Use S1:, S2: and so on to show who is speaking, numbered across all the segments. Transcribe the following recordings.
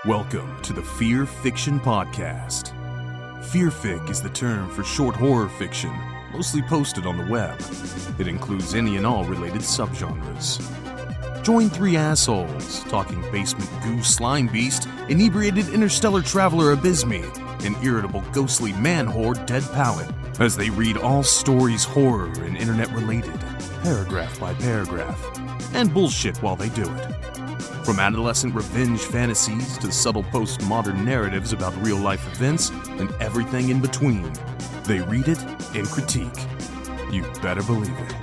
S1: Welcome to the Fear Fiction Podcast. Fearfic is the term for short horror fiction, mostly posted on the web. It includes any and all related subgenres. Join three assholes talking basement goo Slimebeast, inebriated interstellar traveler Abysmii, and irritable ghostly man-horde Dead Palette, as they read all stories horror and internet-related, paragraph by paragraph, and bullshit while they do it. From adolescent revenge fantasies to subtle postmodern narratives about real-life events and everything in between, they read it and critique. You better believe it.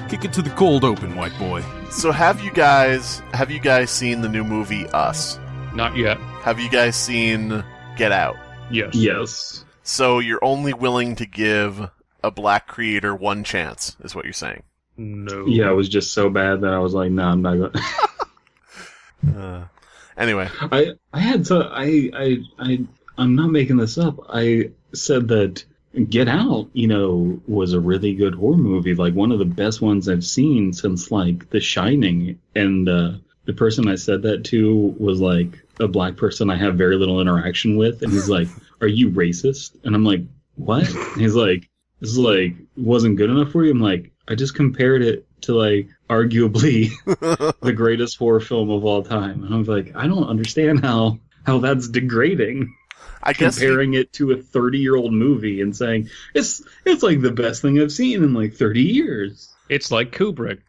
S1: Kick it to the cold open, white boy.
S2: So have you guys seen the new movie Us?
S3: Not yet.
S2: Have you guys seen Get Out?
S3: Yes.
S4: Yes.
S2: So you're only willing to give a black creator one chance, is what you're saying?
S3: No.
S4: Yeah, it was just so bad that I was like, no, I'm not going.
S2: Anyway,
S4: I'm not making this up. I said that Get Out, was a really good horror movie, like one of the best ones I've seen since like The Shining. And the person I said that to was like a black person I have very little interaction with, and he's like, "Are you racist?" And I'm like, "What?" And he's like, "This is like wasn't good enough for you." I'm like, "I just compared it to like arguably the greatest horror film of all time," and I was like, "I don't understand how that's degrading."
S2: I guess
S4: comparing it to a 30-year-old movie and saying it's like the best thing I've seen in like 30 years.
S3: It's like Kubrick,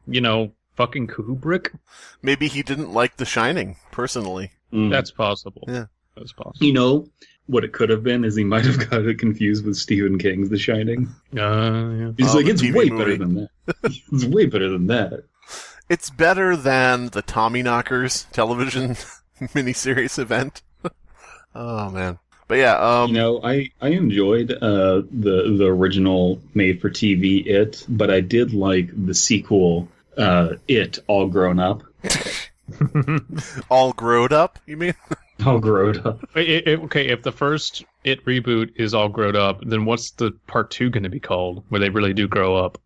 S3: fucking Kubrick.
S2: Maybe he didn't like The Shining personally.
S3: That's possible.
S2: Yeah,
S3: that's possible.
S4: What it could have been is he might have got it confused with Stephen King's The Shining.
S3: Yeah.
S4: He's like, it's
S2: TV
S4: way
S2: movie.
S4: better than that. It's way better than that.
S2: It's better than the Tommyknockers television miniseries event. Oh man. But yeah,
S4: I enjoyed the original made-for-TV It, but I did like the sequel, It, All Grown Up.
S2: All Growed Up, you mean?
S4: All Grown Up.
S3: Okay, if the first It reboot is all grown up, then what's the part 2 going to be called, where they really do grow up?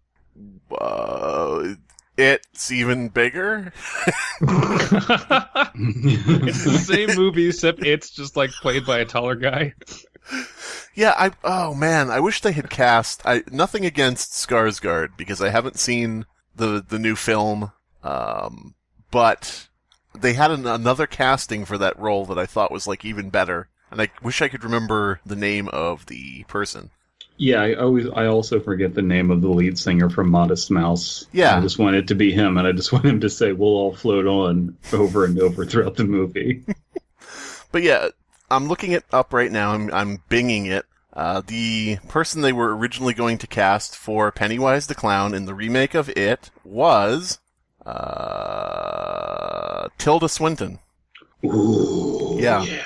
S2: It's even bigger?
S3: It's the same movie, except it's just like played by a taller guy.
S2: Yeah, I wish they had cast, nothing against Skarsgård, because I haven't seen the new film, but they had another casting for that role that I thought was like even better, and I wish I could remember the name of the person.
S4: Yeah, I also forget the name of the lead singer from Modest Mouse.
S2: Yeah.
S4: I just want it to be him, and I just want him to say, "We'll all float on," over and over throughout the movie.
S2: But yeah, I'm looking it up right now. I'm binging it. The person they were originally going to cast for Pennywise the Clown in the remake of It was Tilda Swinton.
S4: Ooh.
S2: Yeah.
S4: Yeah.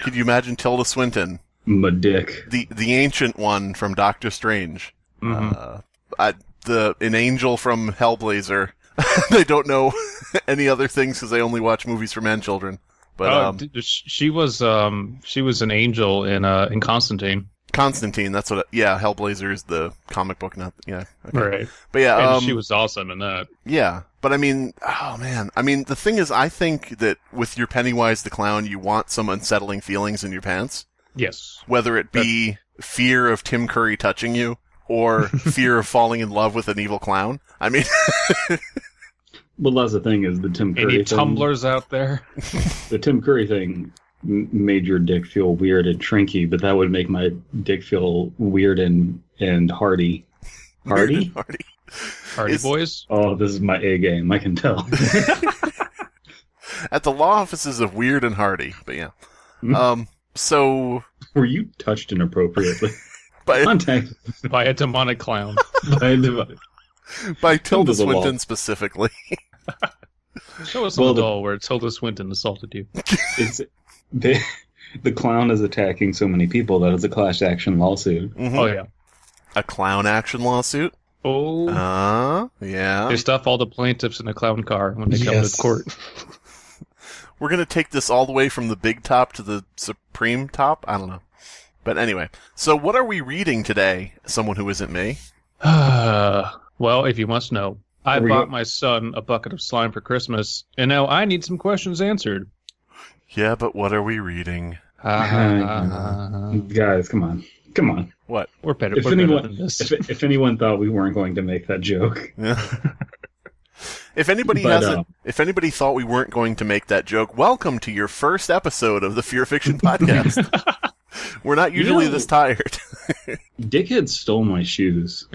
S2: Could you imagine Tilda Swinton?
S4: My dick.
S2: The ancient one from Doctor Strange.
S3: Mm-hmm.
S2: An angel from Hellblazer. They don't know any other things because they only watch movies for man children. But
S3: she was an angel in Constantine.
S2: Constantine, that's what. Hellblazer is the comic book, not okay.
S3: Right.
S2: But yeah,
S3: and she was awesome in that.
S2: Yeah, but I mean, oh man, the thing is, I think that with your Pennywise the Clown, you want some unsettling feelings in your pants.
S3: Yes.
S2: Whether it be fear of Tim Curry touching you or fear of falling in love with an evil clown. I mean,
S4: well, that's the thing is the Tim Curry
S3: any
S4: thing.
S3: tumblers out there?
S4: The Tim Curry thing made your dick feel weird and trinky, but that would make my dick feel weird and hardy. Hardy?
S3: Hardy Boys?
S4: Oh, this is my A game. I can tell.
S2: At the law offices of Weird and Hardy, but yeah. So
S4: were you touched inappropriately?
S2: Contact
S3: by a demonic clown.
S2: by Tilda Swinton specifically.
S3: Show us on the doll where Tilda Swinton assaulted you.
S4: The clown is attacking so many people that it's a class action lawsuit.
S2: Mm-hmm.
S3: Oh yeah,
S2: a clown action lawsuit.
S3: Oh,
S2: yeah.
S3: They stuff all the plaintiffs in a clown car when they come to court.
S2: We're going to take this all the way from the big top to the supreme top? I don't know. But anyway, so what are we reading today, someone who isn't me?
S3: Well, if you must know, I bought my son a bucket of slime for Christmas, and now I need some questions answered.
S2: Yeah, but what are we reading?
S4: Guys, come on.
S2: What?
S3: We're better.
S4: If
S3: We're
S4: anyone,
S3: better than this.
S4: if anyone thought we weren't going to make that joke,
S2: Yeah. If anybody if anybody thought we weren't going to make that joke, welcome to your first episode of the Fear Fiction Podcast. We're not usually this tired.
S4: Dickhead stole my shoes.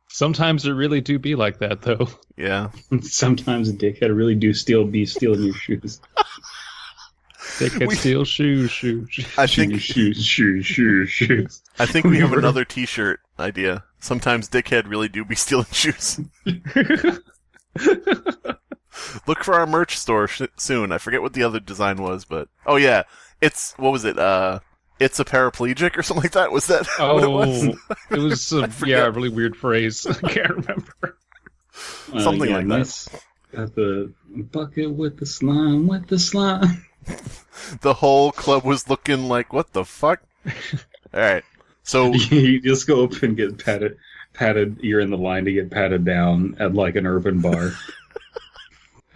S3: Sometimes it really do be like that, though.
S2: Yeah.
S4: Sometimes a dickhead really be stealing your shoes.
S3: They can steal shoes.
S2: I think
S4: Shoes.
S2: I think we have another T-shirt idea. Sometimes dickhead really do be stealing shoes. Look for our merch store soon. I forget what the other design was, but oh yeah, what was it? It's a paraplegic or something like that. Was that what it was?
S3: It was a really weird phrase. I can't remember.
S2: Something like that.
S4: Got the bucket with the slime.
S2: The whole club was looking like, what the fuck? All right. So
S4: you just go up and get patted. You're in the line to get patted down at like an urban bar,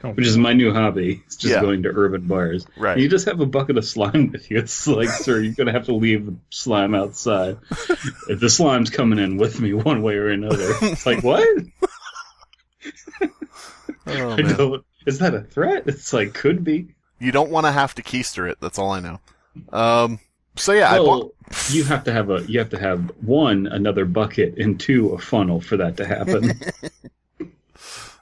S4: which is my new hobby. It's just going to urban bars.
S2: Right.
S4: And you just have a bucket of slime with you. It's like, sir, you're gonna have to leave the slime outside. If the slime's coming in with me one way or another, it's like what?
S2: Oh, man.
S4: Is that a threat? It's like could be.
S2: You don't want to have to keister it. That's all I know. So yeah,
S4: you have to have one, another bucket, and two, a funnel for that to happen.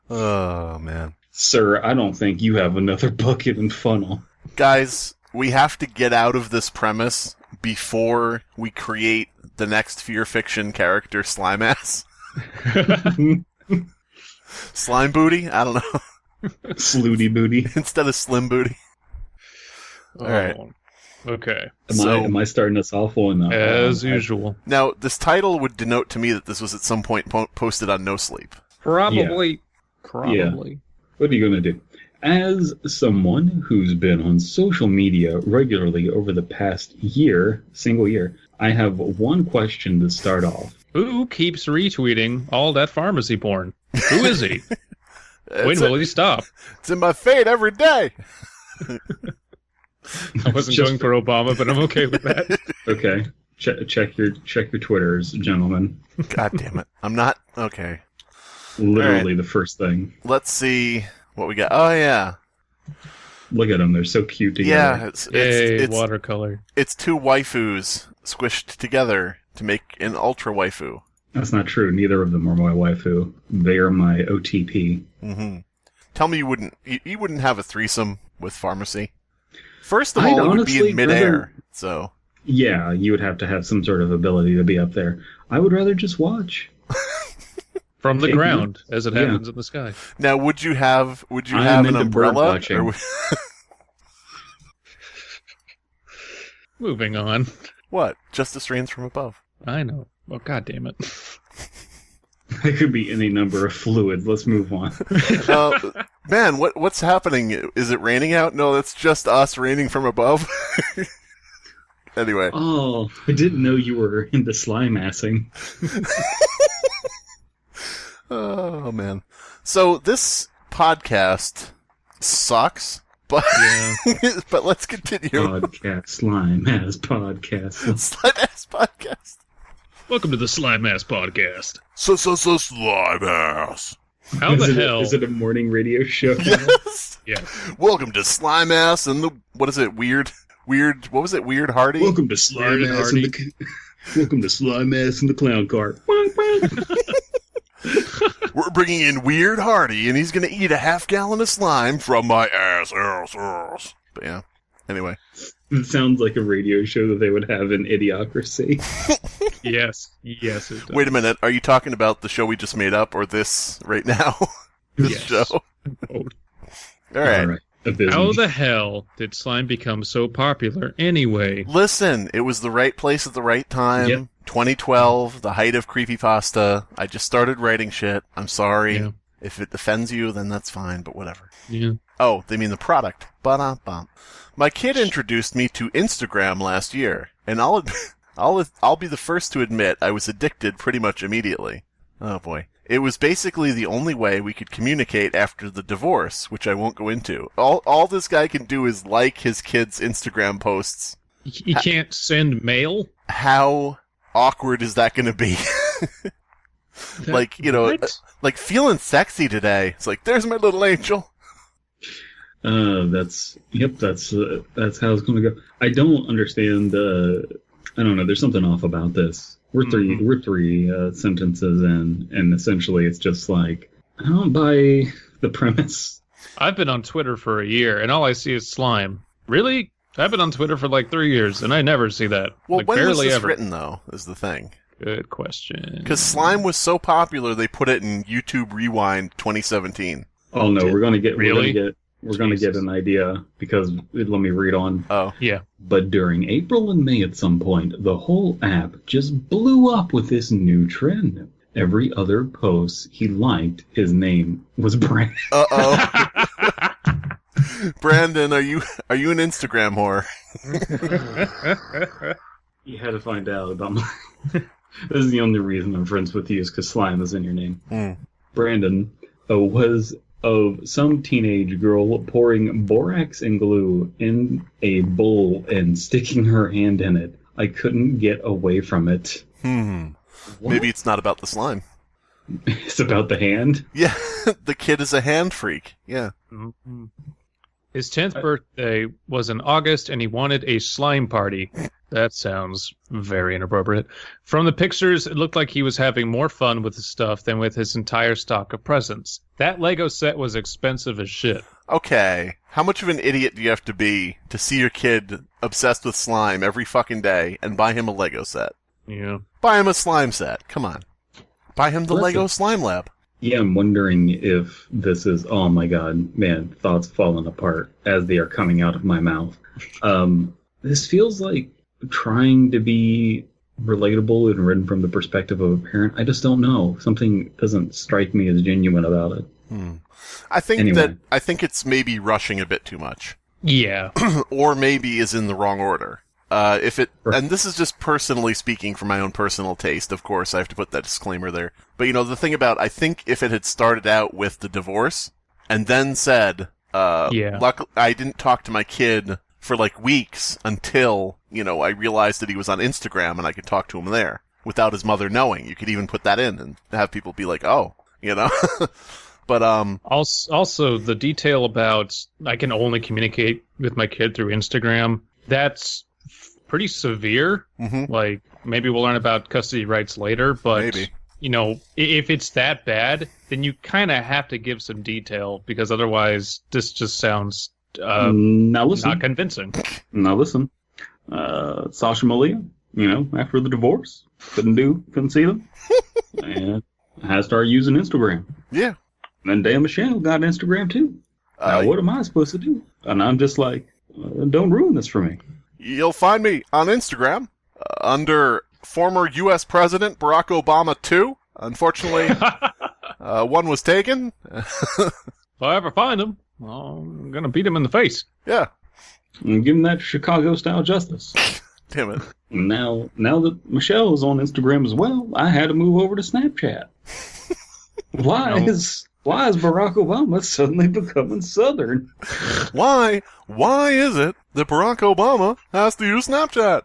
S2: Oh man,
S4: sir, I don't think you have another bucket and funnel.
S2: Guys, we have to get out of this premise before we create the next Fear Fiction character, Slimeass. Slime Booty? I don't know.
S4: Slooty Booty
S2: instead of Slim Booty. All right.
S3: Okay.
S4: Am I starting us off on
S3: as usual?
S2: Now, this title would denote to me that this was at some point posted on NoSleep.
S3: Probably.
S4: Yeah. What are you going to do? As someone who's been on social media regularly over the past single year, I have one question to start off.
S3: Who keeps retweeting all that pharmacy porn? Who is he? Wait, will he stop?
S2: It's in my feed every day.
S3: I wasn't going for Obama, but I'm okay with that.
S4: Okay. Check your Twitters, gentlemen.
S2: God damn it. I'm not... Okay.
S4: Literally the first thing.
S2: Let's see what we got. Oh, yeah.
S4: Look at them. They're so cute together.
S2: Yeah. It's
S3: watercolor.
S2: It's two waifus squished together to make an ultra waifu.
S4: That's not true. Neither of them are my waifu. They are my OTP.
S2: Mm-hmm. Tell me you wouldn't have a threesome with pharmacy. First of all, it would be in midair, so...
S4: Yeah, you would have to have some sort of ability to be up there. I would rather just watch.
S3: From the ground, as it happens in the sky.
S2: Now, would you have an umbrella? Or...
S3: Moving on.
S2: What? Justice reigns from above.
S3: I know. Oh, God damn it.
S2: It
S4: could be any number of fluids. Let's move on.
S2: Man, what's happening? Is it raining out? No, that's just us raining from above. Anyway.
S4: Oh, I didn't know you were into slime-assing.
S2: Oh, man. So this podcast sucks, but but let's continue.
S4: Podcast, slime-ass podcast.
S2: Slime-ass podcast.
S3: Welcome to the Slimeass Podcast.
S2: So Slimeass.
S3: How the hell?
S4: Is it a morning radio show?
S2: Yes.
S3: Yeah.
S2: Welcome to Slimeass and what is it? Weird, what was it? Weird Hardy?
S4: Welcome to Slimeass Welcome to Slimeass and the Clown Cart.
S2: We're bringing in Weird Hardy, and he's going to eat a half-gallon of slime from my ass. But yeah, anyway.
S4: It sounds like a radio show that they would have in Idiocracy.
S3: Yes, it does.
S2: Wait a minute, are you talking about the show we just made up, or this right now? This show? All right.
S3: How the hell did slime become so popular anyway?
S2: Listen, it was the right place at the right time. Yep. 2012, the height of Creepypasta. I just started writing shit. I'm sorry. Yeah. If it offends you, then that's fine, but whatever.
S3: Yeah.
S2: Oh, they mean the product. Ba-dum-bum. My kid introduced me to Instagram last year, and I'll be the first to admit I was addicted pretty much immediately. Oh boy. It was basically the only way we could communicate after the divorce, which I won't go into. All this guy can do is like his kids' Instagram posts.
S3: He can't send mail?
S2: How awkward is that going to be? Like, you know, like feeling sexy today. It's like, there's my little angel.
S4: That's how it's going to go. I don't understand. I don't know. There's something off about this. We're three sentences in, and essentially it's just like, I don't buy the premise.
S3: I've been on Twitter for a year, and all I see is slime. Really? I've been on Twitter for like 3 years, and I never see that.
S2: Well,
S3: like,
S2: when was
S3: barely
S2: this
S3: ever.
S2: written, though, is the thing.
S3: Good question.
S2: Because slime was so popular, they put it in YouTube Rewind 2017.
S4: Oh no, we're gonna get
S3: Really?
S4: we're gonna get an idea because let me read on.
S2: Oh,
S3: Yeah.
S4: But during April and May at some point, the whole app just blew up with this new trend. Every other post he liked, his name was Brandon.
S2: uh-oh. Brandon, are you an Instagram whore?
S4: You had to find out about my... This is the only reason I'm friends with you is because slime is in your name. Brandon was of some teenage girl pouring borax and glue in a bowl and sticking her hand in it. I couldn't get away from it.
S2: Maybe it's not about the slime.
S4: It's about the hand?
S2: Yeah, the kid is a hand freak. Yeah.
S3: His 10th birthday was in August, and he wanted a slime party. That sounds very inappropriate. From the pictures, it looked like he was having more fun with his stuff than with his entire stock of presents. That Lego set was expensive as shit.
S2: Okay, how much of an idiot do you have to be to see your kid obsessed with slime every fucking day and buy him a Lego set?
S3: Yeah.
S2: Buy him a slime set. Come on. Buy him the Lego Slime Lab.
S4: Yeah, I'm wondering if this is, oh my god, man, thoughts falling apart as they are coming out of my mouth. This feels like trying to be relatable and written from the perspective of a parent. I just don't know. Something doesn't strike me as genuine about it.
S2: I think
S4: Anyway.
S2: I think it's maybe rushing a bit too much.
S3: Yeah.
S2: Or maybe is in the wrong order. And this is just personally speaking from my own personal taste, of course, I have to put that disclaimer there. But, you know, the thing about, I think if it had started out with the divorce, and then said, luckily, I didn't talk to my kid for like weeks until, you know, I realized that he was on Instagram and I could talk to him there without his mother knowing. You could even put that in and have people be like, oh, you know. But,
S3: Also, the detail about I can only communicate with my kid through Instagram, that's pretty severe. Like, maybe we'll learn about custody rights later, but,
S2: Maybe.
S3: you know, if it's that bad, then you kind of have to give some detail, because otherwise this just sounds
S4: Now listen.
S3: not convincing.
S4: Now listen. Sasha Malia, you know, after the divorce, couldn't see them. And I started using Instagram.
S2: yeah.
S4: And then Dea Michelle got Instagram too. Now what am I supposed to do? And I'm just like, don't ruin this for me.
S2: You'll find me on Instagram under former U.S. President Barack Obama 2. Unfortunately, one was taken.
S3: If I ever find him, I'm going to beat him in the face.
S2: Yeah.
S4: And give him that Chicago-style justice.
S2: Damn it.
S4: Now that Michelle is on Instagram as well, I had to move over to Snapchat. Why is Barack Obama suddenly becoming Southern?
S2: Why is it that Barack Obama has to use Snapchat?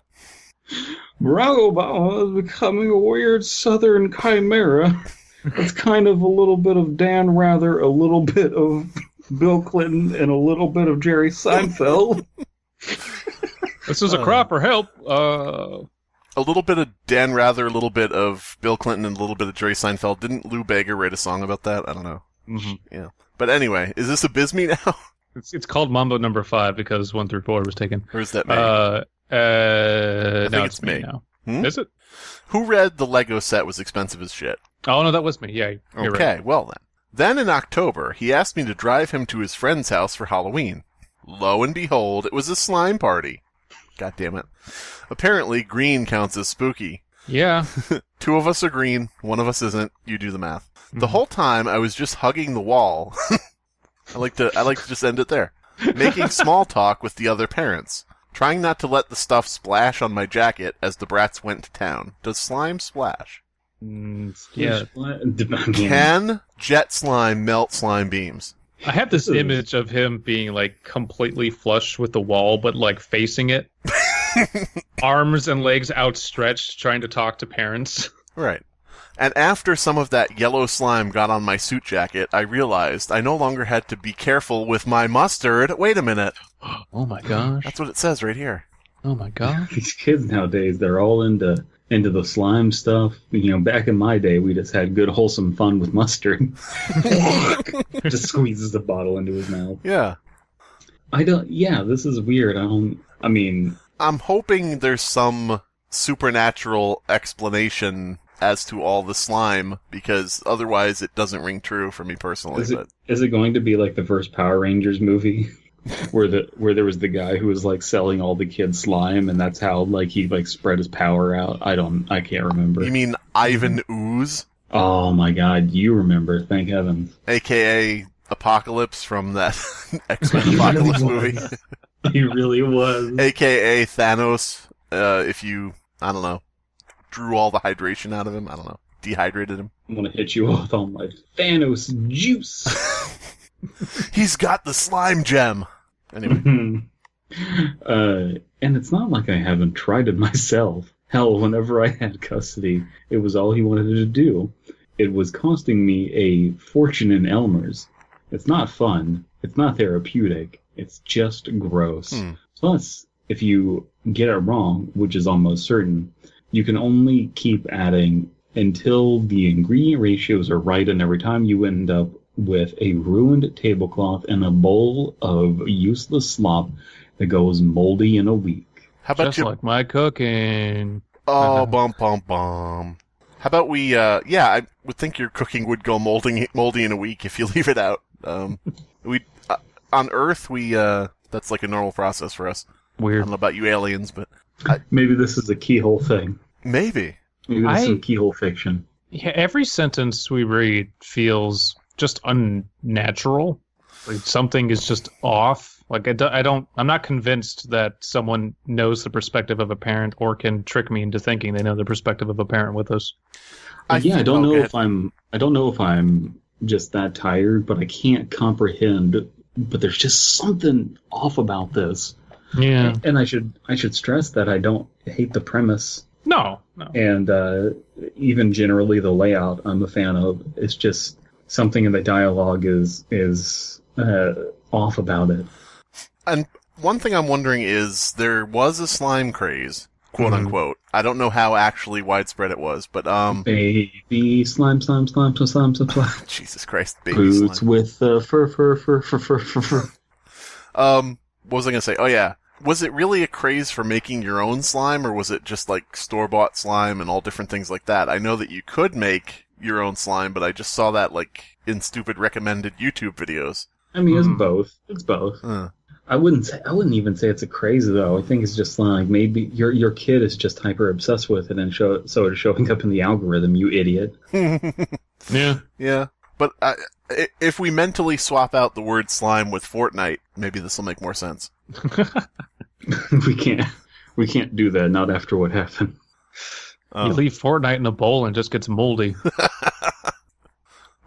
S4: Barack Obama is becoming a weird Southern chimera. It's kind of a little bit of Dan Rather, a little bit of Bill Clinton, and a little bit of Jerry Seinfeld.
S3: This is a cry for help.
S2: A little bit of Dan Rather, a little bit of Bill Clinton, and a little bit of Jerry Seinfeld. Didn't Lou Bega write a song about that? I don't know. Yeah. But anyway, is this Abysmii now?
S3: It's called Mambo Number 5 because 1 through 4 was taken.
S2: Or is that me?
S3: I
S2: think it's me.
S3: now.
S2: Hmm?
S3: Is it?
S2: Who read the Lego set was expensive as shit?
S3: Oh, no, that was me. Yeah, you're
S2: Okay,
S3: right.
S2: well then. Then in October, he asked me to drive him to his friend's house for Halloween. Lo and behold, it was a slime party. God damn it. Apparently, green counts as spooky.
S3: Yeah.
S2: 2 of us are green, 1 of us isn't. You do the math. The whole time, I was just hugging the wall. I like to just end it there. Making small talk with the other parents. Trying not to let the stuff splash on my jacket as the brats went to town. Does slime splash?
S3: Yeah.
S2: Can jet slime melt slime beams?
S3: I have this image of him being like completely flush with the wall, but like facing it. Arms and legs outstretched, trying to talk to parents.
S2: Right. And after some of that yellow slime got on my suit jacket, I realized I no longer had to be careful with my mustard. Wait a minute.
S3: Oh my gosh.
S2: That's what it says right here.
S3: Oh my gosh.
S4: These kids nowadays, they're all into the slime stuff. You know, back in my day, we just had good, wholesome fun with mustard. Just squeezes the bottle into his mouth.
S2: Yeah.
S4: This is weird.
S2: I'm hoping there's some supernatural explanation as to all the slime, because otherwise it doesn't ring true for me personally.
S4: Is it going to be like the first Power Rangers movie? where there was the guy who was like selling all the kids slime, and that's how like he like spread his power out. I can't remember.
S2: You mean Ivan Ooze?
S4: Oh my god, you remember, thank heavens.
S2: AKA Apocalypse from that X-Men Apocalypse movie.
S4: He really was.
S2: AKA Thanos, if you, I don't know, drew all the hydration out of him. I don't know. Dehydrated him.
S4: I'm gonna hit you with all my Thanos juice.
S2: He's got the slime gem. Anyway.
S4: And it's not like I haven't tried it myself. Hell, whenever I had custody, it was all he wanted to do. It was costing me a fortune in Elmer's. It's not fun. It's not therapeutic. It's just gross. Plus, if you get it wrong, which is almost certain, you can only keep adding until the ingredient ratios are right, and every time you end up with a ruined tablecloth and a bowl of useless slop that goes moldy in a week.
S2: How about
S3: Just like my cooking.
S2: Oh, bum. How about we, I would think your cooking would go moldy in a week if you leave it out. On Earth, that's like a normal process for us.
S3: Weird.
S2: I don't know about you aliens, but...
S4: Maybe this is a keyhole thing.
S2: Maybe
S4: this is some keyhole fiction.
S3: Yeah, every sentence we read feels just unnatural. Like something is just off. Like I'm not convinced that someone knows the perspective of a parent or can trick me into thinking they know the perspective of a parent with us.
S4: I don't know if I'm just that tired, but I can't comprehend. But there's just something off about this.
S3: Yeah,
S4: and I should stress that I don't hate the premise.
S3: No.
S4: And even generally the layout, I'm a fan of. It's just something in the dialogue is off about it.
S2: And one thing I'm wondering is, there was a slime craze, quote unquote. I don't know how actually widespread it was, but
S4: baby slime.
S2: Jesus Christ, baby
S4: boots
S2: slime.
S4: with fur.
S2: What was I gonna say? Oh yeah. Was it really a craze for making your own slime, or was it just like store-bought slime and all different things like that? I know that you could make your own slime, but I just saw that like in stupid recommended YouTube videos.
S4: I mean, it's both. It's both. I wouldn't even say it's a craze though. I think it's just like maybe your kid is just hyper obsessed with it, and so it's showing up in the algorithm. You idiot.
S2: Yeah. But if we mentally swap out the word slime with Fortnite, maybe this will make more sense.
S4: We can't do that. Not after what happened.
S3: You leave Fortnite in a bowl and it just gets moldy.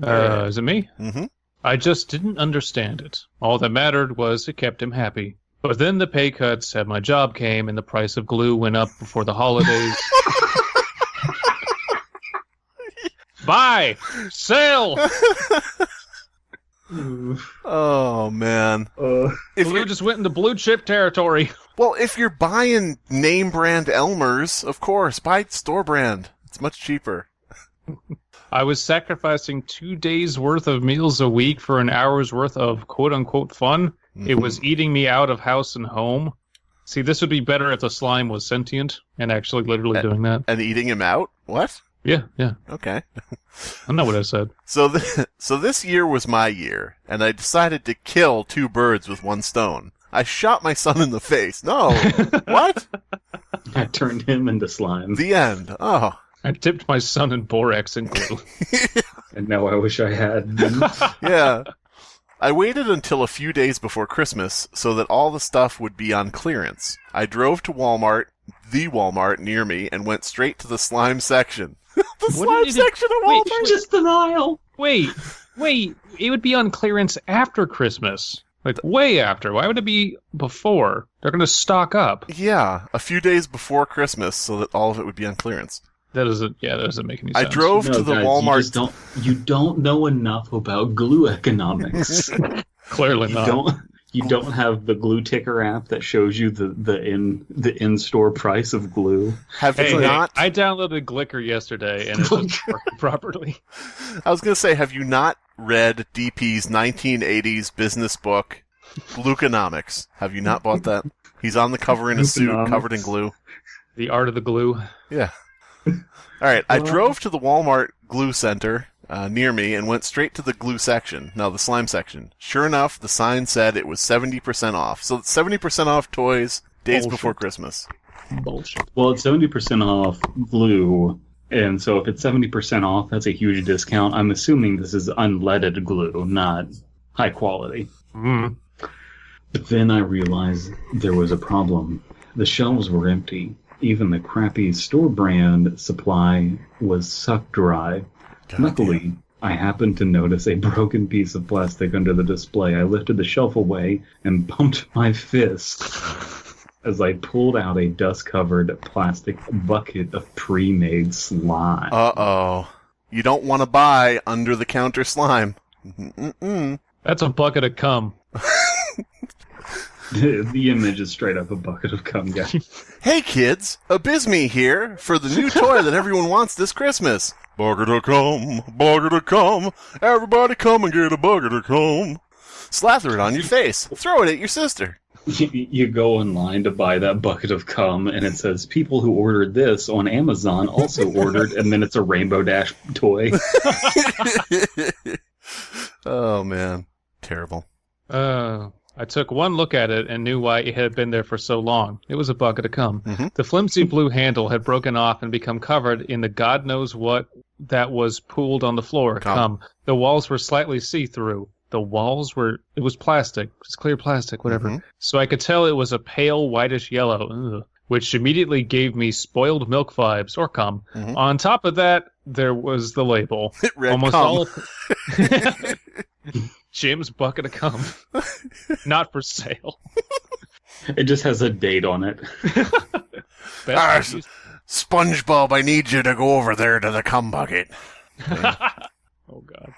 S3: Is it me?
S2: Mm-hmm.
S3: I just didn't understand it. All that mattered was it kept him happy. But then the pay cuts and my job came and the price of glue went up before the holidays. Buy! Sell!
S2: Oh, man.
S3: Glue just went into blue chip territory.
S2: Well, if you're buying name brand Elmer's, of course, buy store brand. It's much cheaper.
S3: I was sacrificing 2 days' worth of meals a week for an hour's worth of quote-unquote fun. Mm-hmm. It was eating me out of house and home. See, this would be better if the slime was sentient and actually literally doing that.
S2: And eating him out? What?
S3: Yeah.
S2: Okay.
S3: I know what I said.
S2: So this year was my year, and I decided to kill 2 birds with 1 stone. I shot my son in the face. No. What?
S4: I turned him into slime.
S2: The end. Oh.
S3: I dipped my son in borax and glue.
S4: And now I wish I had.
S2: Yeah. I waited until a few days before Christmas so that all the stuff would be on clearance. I drove to the Walmart near me, and went straight to the slime section. The slime section of Walmart.
S4: Just denial.
S3: Wait. It would be on clearance after Christmas. Like, way after. Why would it be before? They're going to stock up.
S2: Yeah, a few days before Christmas so that all of it would be on clearance.
S3: That doesn't make any sense.
S2: I drove to the
S4: guys,
S2: Walmart.
S4: You don't know enough about glue economics.
S3: Clearly not.
S4: You don't have the glue ticker app that shows you the in-store price of glue.
S2: Have you not?
S3: I downloaded Glicker yesterday and it wasn't working properly.
S2: I was going to say, have you not read DP's 1980s business book, Glueconomics? Have you not bought that? He's on the cover in a suit covered in glue.
S3: The art of the glue.
S2: Yeah. All right, I drove to the Walmart glue center near me and went straight to the glue section. No, the slime section. Sure enough, the sign said it was 70% off. So it's 70% off toys days before Christmas.
S3: Bullshit.
S4: Well, it's 70% off glue, and so if it's 70% off, that's a huge discount. I'm assuming this is unleaded glue, not high quality.
S3: Mm.
S4: But then I realized there was a problem. The shelves were empty. Even the crappy store brand supply was sucked dry. Luckily, I happened to notice a broken piece of plastic under the display. I lifted the shelf away and bumped my fist as I pulled out a dust-covered plastic bucket of pre-made slime.
S2: Uh-oh. You don't want to buy under-the-counter slime. Mm-mm.
S3: That's a bucket of cum.
S4: The image is straight up a bucket of cum, guys.
S2: Hey kids, Abysmii here for the new toy that everyone wants this Christmas. Bucket of cum, everybody come and get a bucket of cum. Slather it on your face, throw it at your sister.
S4: You go online to buy that bucket of cum, and it says, people who ordered this on Amazon also ordered, and then it's a Rainbow Dash toy.
S2: Oh, man. Terrible.
S3: I took one look at it and knew why it had been there for so long. It was a bucket of cum.
S2: Mm-hmm.
S3: The flimsy blue handle had broken off and become covered in the God knows what that was pooled on the floor. Cum. The walls were slightly see-through. It was plastic. It's clear plastic, whatever.
S2: Mm-hmm.
S3: So I could tell it was a pale whitish yellow, which immediately gave me spoiled milk vibes, or cum.
S2: Mm-hmm.
S3: On top of that, there was the label.
S2: It read
S3: Almost
S2: cum.
S3: all Jim's bucket of cum. Not for sale.
S4: It just has a date on it.
S2: SpongeBob, I need you to go over there to the cum bucket.
S3: Oh, God.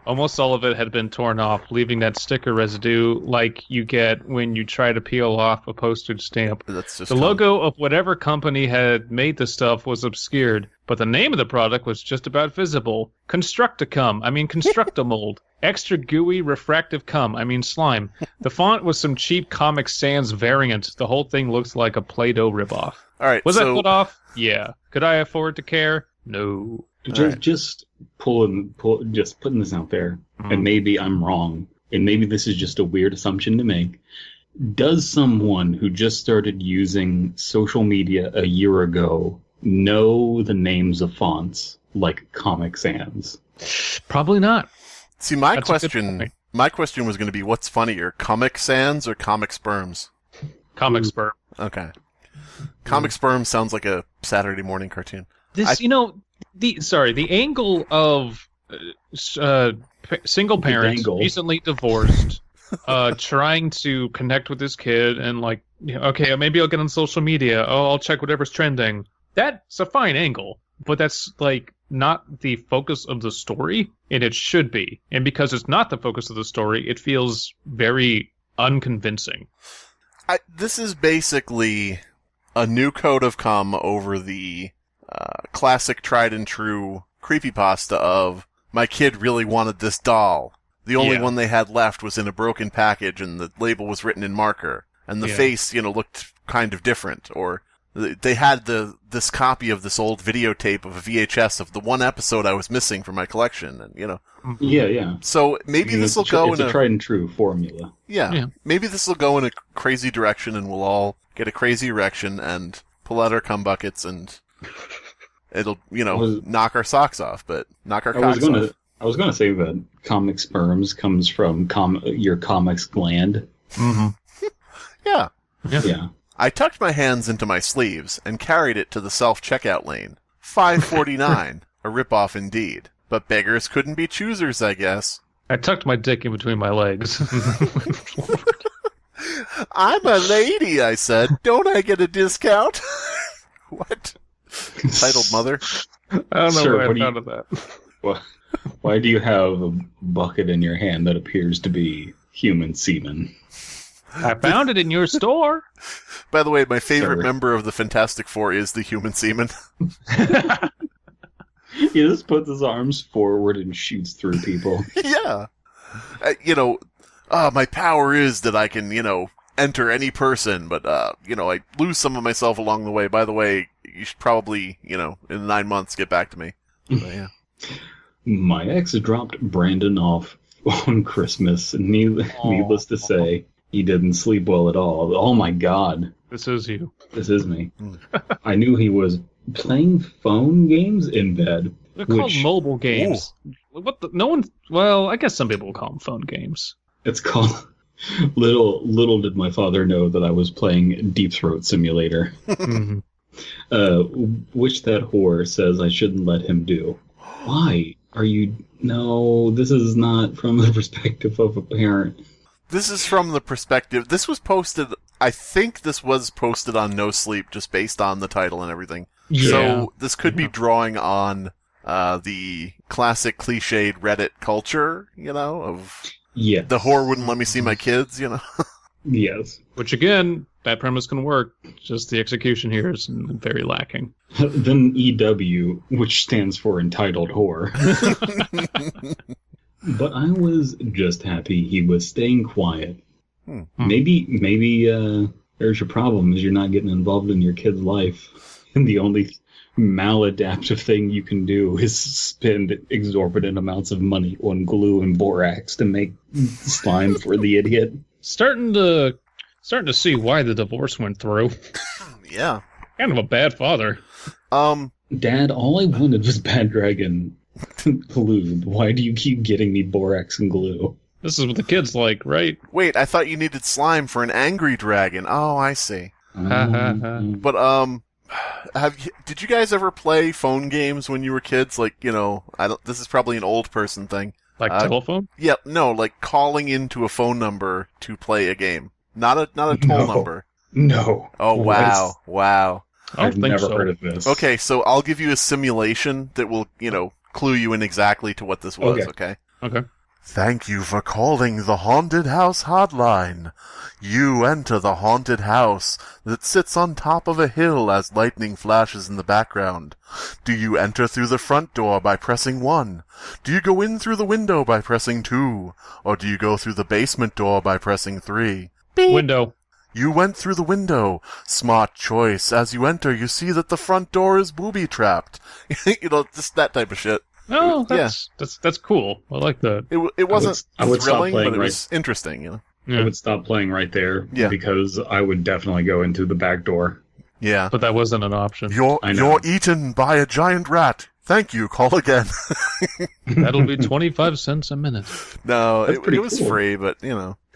S3: Almost all of it had been torn off, leaving that sticker residue like you get when you try to peel off a postage stamp.
S2: That's just
S3: the logo of whatever company had made the stuff was obscured, but the name of the product was just about visible. Constructamold. Extra gooey, refractive cum. Slime. The font was some cheap Comic Sans variant. The whole thing looks like a Play-Doh ripoff.
S2: All right,
S3: Was that put off? Yeah. Could I afford to care? No.
S4: Just putting this out there, and maybe I'm wrong, and maybe this is just a weird assumption to make. Does someone who just started using social media a year ago know the names of fonts like Comic Sans?
S3: Probably not.
S2: See, my question was going to be, what's funnier, Comic Sans or Comic Sperms?
S3: Comic Sperm.
S2: Okay. Comic Sperm sounds like a Saturday morning cartoon.
S3: The angle of single parents recently divorced, trying to connect with this kid and okay, maybe I'll get on social media. Oh, I'll check whatever's trending. That's a fine angle, but that's not the focus of the story, and it should be. And because it's not the focus of the story, it feels very unconvincing.
S2: This is basically a new coat of cum over the classic tried and true creepypasta of, my kid really wanted this doll. The only one they had left was in a broken package and the label was written in marker. And the face, looked kind of different. Or they had this copy of this old videotape of a VHS of the one episode I was missing from my collection. And,
S4: Yeah.
S2: So maybe this will go in
S4: a tried and true formula.
S2: Yeah. Maybe this will go in a crazy direction and we'll all get a crazy erection and pull out our cum buckets and it'll, knock our socks off, but knock our cocks off.
S4: I was going to say that comic sperms comes from your comics gland.
S2: Mm-hmm. Yeah.
S4: Yeah.
S2: I tucked my hands into my sleeves and carried it to the self-checkout lane. $5.49. A ripoff indeed. But beggars couldn't be choosers, I guess.
S3: I tucked my dick in between my legs.
S2: I'm a lady, I said. Don't I get a discount? What? Titled mother?
S3: I don't know
S4: Sir,
S3: where
S4: what
S3: I
S4: do
S3: thought of that.
S4: Why do you have a bucket in your hand that appears to be human semen?
S3: I found it in your store.
S2: By the way, my favorite
S4: Sir.
S2: member of the Fantastic Four is the human semen.
S4: He just puts his arms forward and shoots through people.
S2: Yeah. My power is that I can, enter any person, but, I lose some of myself along the way. By the way, you should probably, in 9 months get back to me. But, yeah.
S4: My ex dropped Brandon off on Christmas, and needless to say, he didn't sleep well at all. Oh my god.
S3: This is you.
S4: This is me. I knew he was playing phone games in bed.
S3: They're called mobile games. What the? No one. Well, I guess some people will call them phone games.
S4: It's called... Little did my father know that I was playing Deep Throat Simulator.
S3: Mm-hmm.
S4: Which that whore says I shouldn't let him do. Why are you... No, this is not from the perspective of a parent.
S2: This is from the perspective... This was posted... I think this was posted on NoSleep just based on the title and everything.
S3: Yeah.
S2: So this could be drawing on the classic cliched Reddit culture, of...
S4: Yeah.
S2: The whore wouldn't let me see my kids,
S4: Yes.
S3: Which again, that premise can work. Just the execution here is very lacking.
S4: Then EW, which stands for entitled whore. But I was just happy he was staying quiet. Maybe there's your problem, is you're not getting involved in your kid's life. And the only maladaptive thing you can do is spend exorbitant amounts of money on glue and borax to make slime for the idiot.
S3: Starting to see why the divorce went through.
S2: Yeah.
S3: Kind of a bad father.
S4: Dad, all I wanted was Bad Dragon glue. Why do you keep getting me borax and glue?
S3: This is what the kids like, right?
S2: Wait, I thought you needed slime for an angry dragon. Oh, I see. But, did you guys ever play phone games when you were kids? Like, this is probably an old person thing.
S3: Like telephone?
S2: Yeah, no, like calling into a phone number to play a game. Not a toll number.
S4: No.
S2: Oh, wow. Wow.
S4: I've never heard of this.
S2: Okay, so I'll give you a simulation that will, clue you in exactly to what this was, okay?
S3: Okay.
S2: Thank you for calling the Haunted House Hotline. You enter the haunted house that sits on top of a hill as lightning flashes in the background. Do you enter through the front door by pressing 1? Do you go in through the window by pressing 2? Or do you go through the basement door by pressing 3? Beep.
S3: Window.
S2: You went through the window. Smart choice. As you enter, you see that the front door is booby-trapped. Just that type of shit.
S3: Oh, that's cool. I like that.
S2: It wasn't
S4: I would stop
S2: thrilling,
S4: playing
S2: but it was interesting,
S3: Yeah.
S4: I would stop playing right there because I would definitely go into the back door.
S2: Yeah.
S3: But that wasn't an option.
S2: You're eaten by a giant rat. Thank you. Call again.
S3: That'll be 25 cents a minute.
S2: No,
S4: That's
S2: it
S4: pretty
S2: was
S4: cool.
S2: free, but,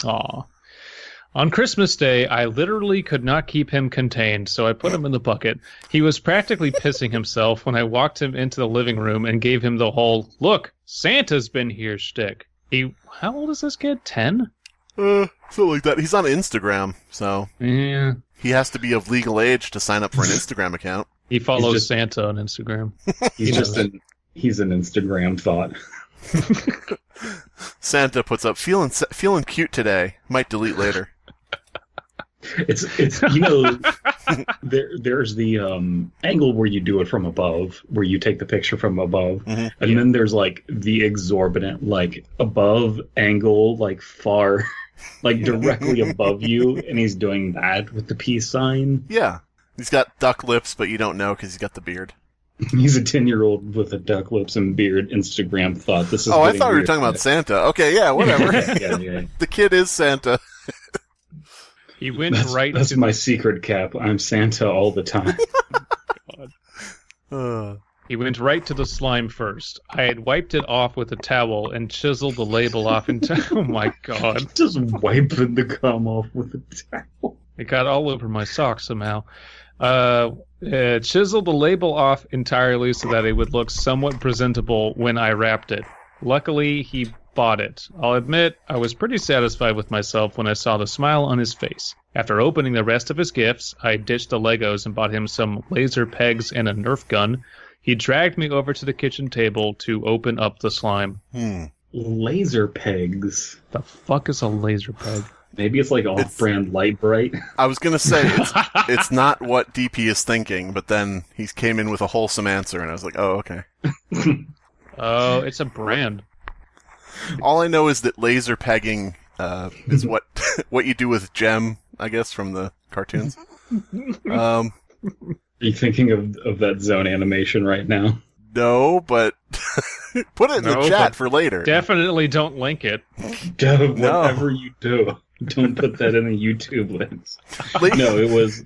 S3: Aw. On Christmas Day, I literally could not keep him contained, so I put him in the bucket. He was practically pissing himself when I walked him into the living room and gave him the whole, "Look, Santa's been here" shtick. How old is this kid? 10?
S2: something like that. He's on Instagram, so
S3: Yeah.
S2: he has to be of legal age to sign up for an Instagram account.
S3: He follows
S4: just-
S3: Santa on Instagram.
S4: He's an Instagram thought.
S2: Santa puts up, feeling cute today. Might delete later.
S4: It's there's the angle where you do it from above, where you take the picture from above, and then there's like the exorbitant above angle, far, directly above you, and he's doing that with the peace sign.
S2: Yeah. He's got duck lips, but you don't know because he's got the beard.
S4: He's a 10-year-old with a duck lips and beard. Instagram thought this is.
S2: Oh, I thought we were talking about Santa. Okay, yeah, whatever.
S4: Yeah.
S2: The kid is Santa.
S3: He went
S4: That's my secret cap. I'm Santa all the time.
S3: He went right to the slime first. I had wiped it off with a towel and chiseled the label off into... Oh my god.
S4: Just wiping the gum off with a towel.
S3: It got all over my socks somehow. Chiseled the label off entirely so that it would look somewhat presentable when I wrapped it. Luckily, he bought it. I'll admit, I was pretty satisfied with myself when I saw the smile on his face. After opening the rest of his gifts, I ditched the Legos and bought him some laser pegs and a Nerf gun. He dragged me over to the kitchen table to open up the slime.
S4: Laser pegs.
S3: The fuck is a laser peg?
S4: Maybe it's like off-brand Light Bright.
S2: I was going to say, it's not what DP is thinking, but then he came in with a wholesome answer, and I was like, oh, okay.
S3: Oh, it's a brand.
S2: All I know is that laser pegging is what you do with Gem, I guess, from the cartoons.
S4: Are you thinking of that Zone animation right now?
S2: No, but put it in the chat for later.
S3: Definitely don't link it.
S4: Whatever you do, don't put that in the YouTube links. No, it was...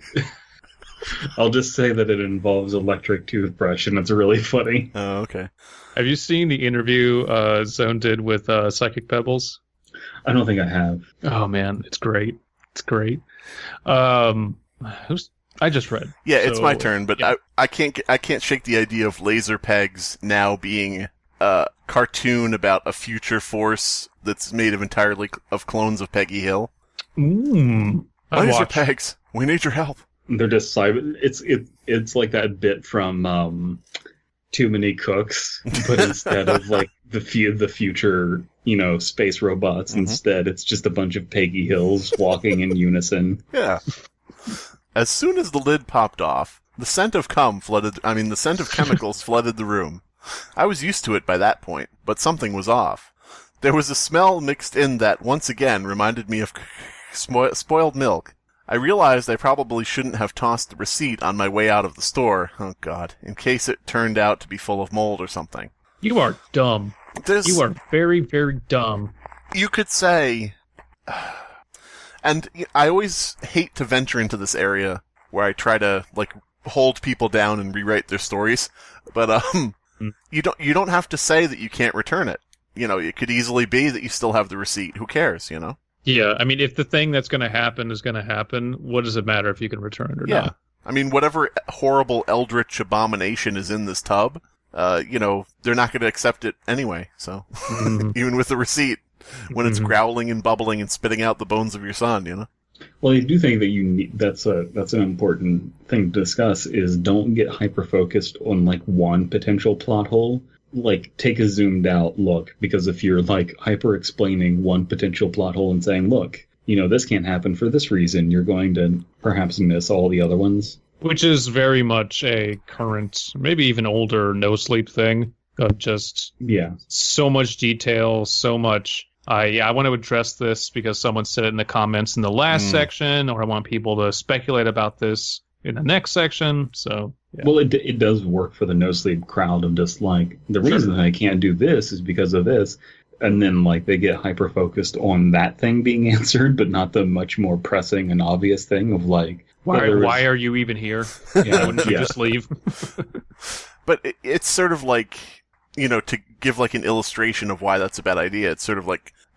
S4: I'll just say that it involves electric toothbrush, and it's really funny.
S2: Oh, okay.
S3: Have you seen the interview Zone did with Psychic Pebbles?
S4: I don't think I have.
S3: Oh, man, it's great. It's great. I just read.
S2: Yeah, it's my turn, but
S3: yeah.
S2: I can't shake the idea of laser pegs now being a cartoon about a future force that's made of entirely of clones of Peggy Hill. Laser pegs, we need your help.
S4: They're just cyber. It's like that bit from Too Many Cooks, but instead of like the future, space robots, instead it's just a bunch of Peggy Hills walking in unison.
S2: Yeah. As soon as the lid popped off, the scent of chemicals flooded the room. I was used to it by that point, but something was off. There was a smell mixed in that, once again, reminded me of spoiled milk. I realized I probably shouldn't have tossed the receipt on my way out of the store, oh god, in case it turned out to be full of mold or something.
S3: You are dumb. You are very, very dumb.
S2: You could say... And I always hate to venture into this area where I try to, hold people down and rewrite their stories, but, you don't have to say that you can't return it. It could easily be that you still have the receipt. Who cares,
S3: Yeah, I mean, if the thing that's going to happen is going to happen, what does it matter if you can return it or not?
S2: I mean, whatever horrible eldritch abomination is in this tub, they're not going to accept it anyway, so. Even with the receipt. When it's growling and bubbling and spitting out the bones of your son,
S4: Well, I do think that that's an important thing to discuss, is don't get hyper-focused on, one potential plot hole. Take a zoomed-out look, because if you're, hyper-explaining one potential plot hole and saying, look, this can't happen for this reason, you're going to perhaps miss all the other ones.
S3: Which is very much a current, maybe even older NoSleep thing, of just so much detail, so much... I want to address this because someone said it in the comments in the last section, or I want people to speculate about this in the next section. So, yeah.
S4: Well, it does work for the no-sleep crowd of just the reason that I can't do this is because of this, and then they get hyper-focused on that thing being answered, but not the much more pressing and obvious thing of why
S3: are you even here? Yeah, wouldn't you just leave?
S2: But it's sort of to give an illustration of why that's a bad idea, it's sort of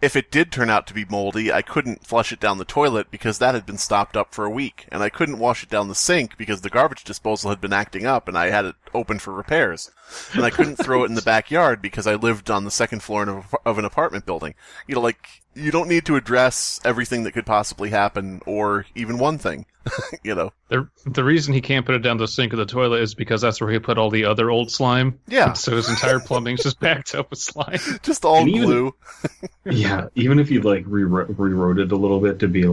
S2: if it did turn out to be moldy, I couldn't flush it down the toilet because that had been stopped up for a week, and I couldn't wash it down the sink because the garbage disposal had been acting up and I had it open for repairs. And I couldn't throw it in the backyard because I lived on the second floor of an apartment building. You don't need to address everything that could possibly happen, or even one thing.
S3: The reason he can't put it down the sink of the toilet is because that's where he put all the other old slime.
S2: Yeah.
S3: So his entire plumbing's just backed up with slime.
S2: Just all glue.
S4: Yeah, even if you rewrote it a little bit to be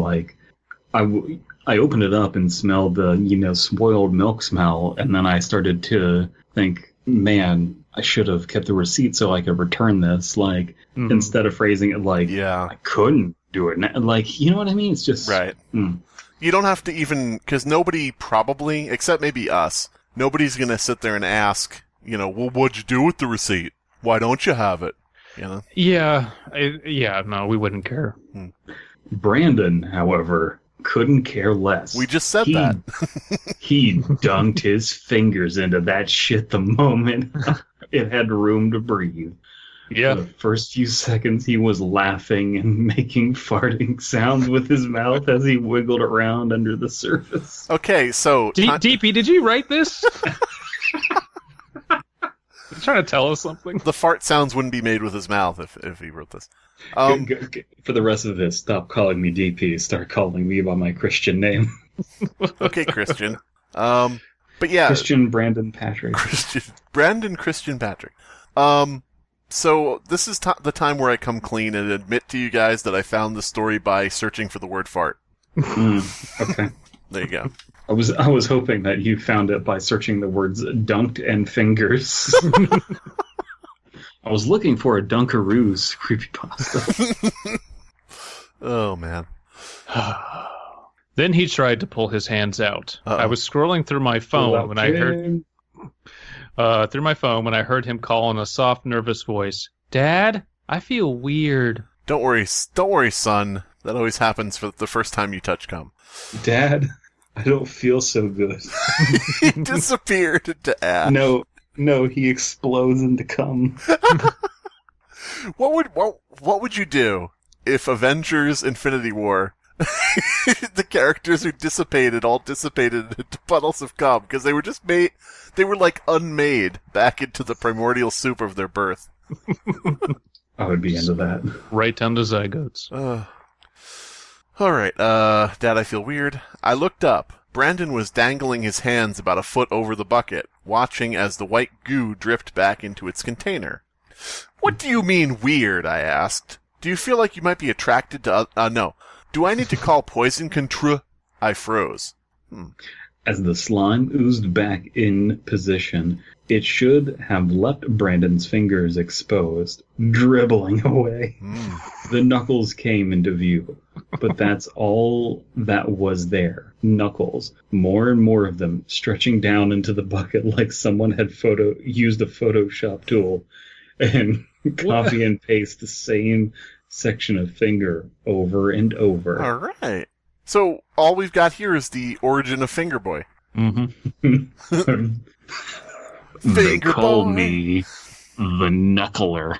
S4: I opened it up and smelled the spoiled milk smell, and then I started to think, man, I should have kept the receipt so I could return this. Instead of phrasing it I couldn't do it. You know what I mean? It's just
S2: right. You don't have to even, because nobody probably, except maybe us, nobody's gonna sit there and ask, well, what'd you do with the receipt? Why don't you have it?
S3: Yeah, no, we wouldn't care.
S4: Brandon, however, couldn't care less.
S2: We just said that.
S4: He dunked his fingers into that shit the moment it had room to breathe.
S3: Yeah.
S4: The first few seconds, he was laughing and making farting sounds with his mouth as he wiggled around under the surface.
S2: Okay, so...
S3: DP, did you write this? You trying to tell us something?
S2: The fart sounds wouldn't be made with his mouth if he wrote this.
S4: For the rest of this, stop calling me DP. Start calling me by my Christian name.
S2: Okay, Christian. But yeah...
S4: Christian Brandon Patrick.
S2: Christian Patrick. So this is the time where I come clean and admit to you guys that I found the story by searching for the word fart.
S4: Okay.
S2: There you go.
S4: I was hoping that you found it by searching the words dunked and fingers. I was looking for a Dunkaroos creepypasta.
S2: Oh, man.
S3: Then he tried to pull his hands out.
S2: Uh-oh.
S3: I was scrolling through my phone when I heard him call in a soft, nervous voice, "Dad, I feel weird."
S2: Don't worry, son. That always happens for the first time you touch cum.
S4: Dad, I don't feel so good.
S2: He disappeared into ash.
S4: No, he explodes into cum.
S2: What would you do if Avengers Infinity War the characters who dissipated into puddles of cum because they were just they were like unmade back into the primordial soup of their birth.
S4: I would be into that.
S3: Right down to zygotes.
S2: All right, Dad, I feel weird. I looked up. Brandon was dangling his hands about a foot over the bucket, watching as the white goo dripped back into its container. What do you mean weird? I asked. Do you feel like you might be attracted to no. Do I need to call poison control? I froze.
S4: As the slime oozed back in position, it should have left Brandon's fingers exposed, dribbling away. The knuckles came into view, but that's all that was there. Knuckles, more and more of them, stretching down into the bucket like someone had used a Photoshop tool and copy and paste the same section of finger over and over.
S2: All right. So all we've got here is the origin of Finger Boy.
S3: Mm-hmm.
S4: They call me the Knuckler.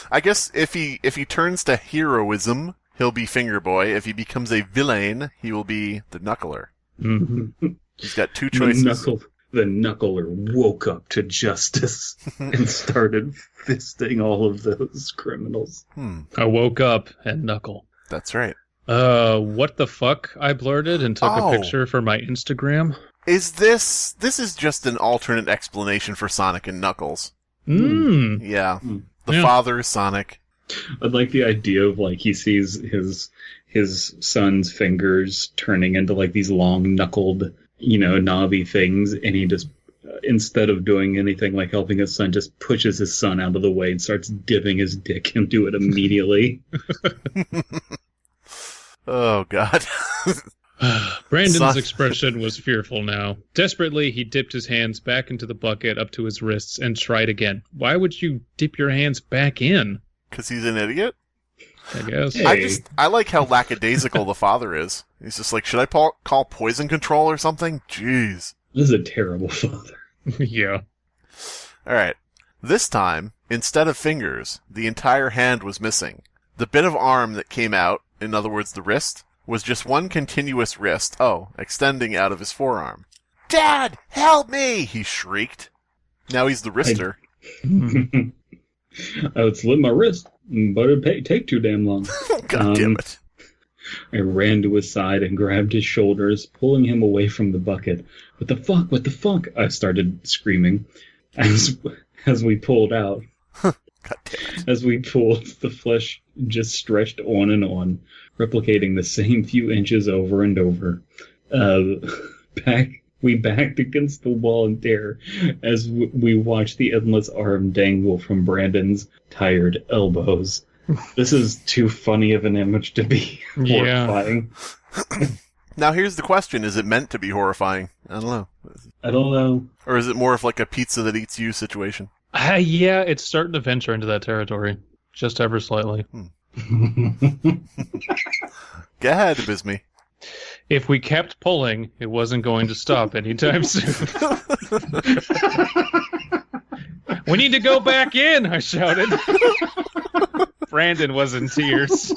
S2: I guess if he turns to heroism, he'll be Finger Boy. If he becomes a villain, he will be the Knuckler.
S3: Mm-hmm.
S2: He's got two choices.
S4: The Knuckler woke up to justice and started fisting all of those criminals.
S3: I woke up and knuckle.
S2: That's right.
S3: What the fuck? I blurted and took a picture for my Instagram.
S2: Is this is just an alternate explanation for Sonic and Knuckles? Yeah. The father is Sonic.
S4: I like the idea of like he sees his son's fingers turning into like these long knuckled, knobby things, and he just instead of doing anything like helping his son, just pushes his son out of the way and starts dipping his dick into it immediately.
S2: Oh, God.
S3: Brandon's expression was fearful now. Desperately, he dipped his hands back into the bucket up to his wrists and tried again. Why would you dip your hands back in?
S2: Because he's an idiot?
S3: I guess.
S4: Hey.
S2: I like how lackadaisical the father is. He's just like, should I call poison control or something? Jeez.
S4: This is a terrible father.
S3: Yeah.
S2: All right. This time, instead of fingers, the entire hand was missing. The bit of arm that came out, in other words, the wrist, was just one continuous wrist, extending out of his forearm. Dad, help me! He shrieked. Now he's the wrister.
S4: I would slit my wrist, but it'd take too damn long.
S2: God damn it.
S4: I ran to his side and grabbed his shoulders, pulling him away from the bucket. What the fuck? What the fuck? I started screaming as we pulled out.
S2: God damn it.
S4: As we pulled, the flesh just stretched on and on, replicating the same few inches over and over. We backed against the wall in terror as we watched the endless arm dangle from Brandon's tired elbows. This is too funny of an image to be horrifying.
S2: Now here's the question, is it meant to be horrifying? I don't know. Or is it more of like a pizza that eats you situation?
S3: Yeah, it's starting to venture into that territory. Just ever slightly.
S2: Go ahead, Abysmii.
S3: If we kept pulling, it wasn't going to stop anytime soon. We need to go back in, I shouted. Brandon was in tears.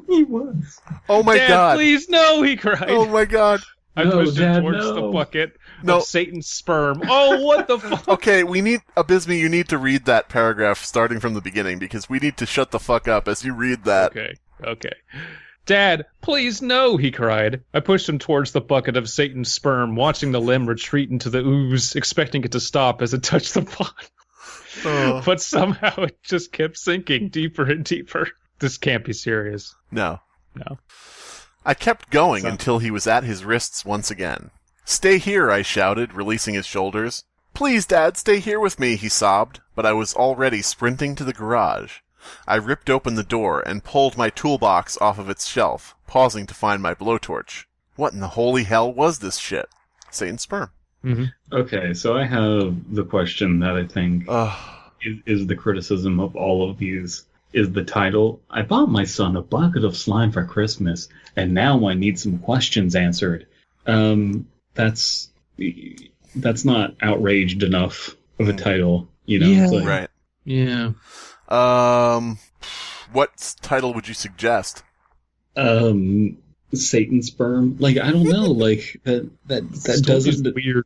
S4: He was.
S2: Oh my
S3: Dad,
S2: god.
S3: please, no, he cried.
S2: Oh my god.
S3: I
S4: No,
S3: pushed him
S4: Dad,
S3: towards
S4: no.
S3: the bucket
S2: No.
S3: of Satan's sperm. Oh, what the fuck?
S2: Okay, we need Abysmii, you need to read that paragraph starting from the beginning because we need to shut the fuck up as you read that.
S3: Okay. Dad, please no, he cried. I pushed him towards the bucket of Satan's sperm, watching the limb retreat into the ooze, expecting it to stop as it touched the pot.
S2: Oh.
S3: But somehow it just kept sinking deeper and deeper. This can't be serious.
S2: No.
S3: No.
S2: I kept going until he was at his wrists once again. Stay here, I shouted, releasing his shoulders. Please, Dad, stay here with me, he sobbed, but I was already sprinting to the garage. I ripped open the door and pulled my toolbox off of its shelf, pausing to find my blowtorch. What in the holy hell was this shit? Satan's sperm.
S3: Mm-hmm.
S4: Okay, so I have the question that I think is the criticism of all of these. Is the title, I bought my son a bucket of slime for Christmas, and now I need some questions answered. That's not outraged enough of a title, you know?
S3: Yeah.
S4: It's like,
S2: Right.
S3: Yeah.
S2: What title would you suggest?
S4: Satan's sperm. Like, I don't know, like that doesn't
S3: weird.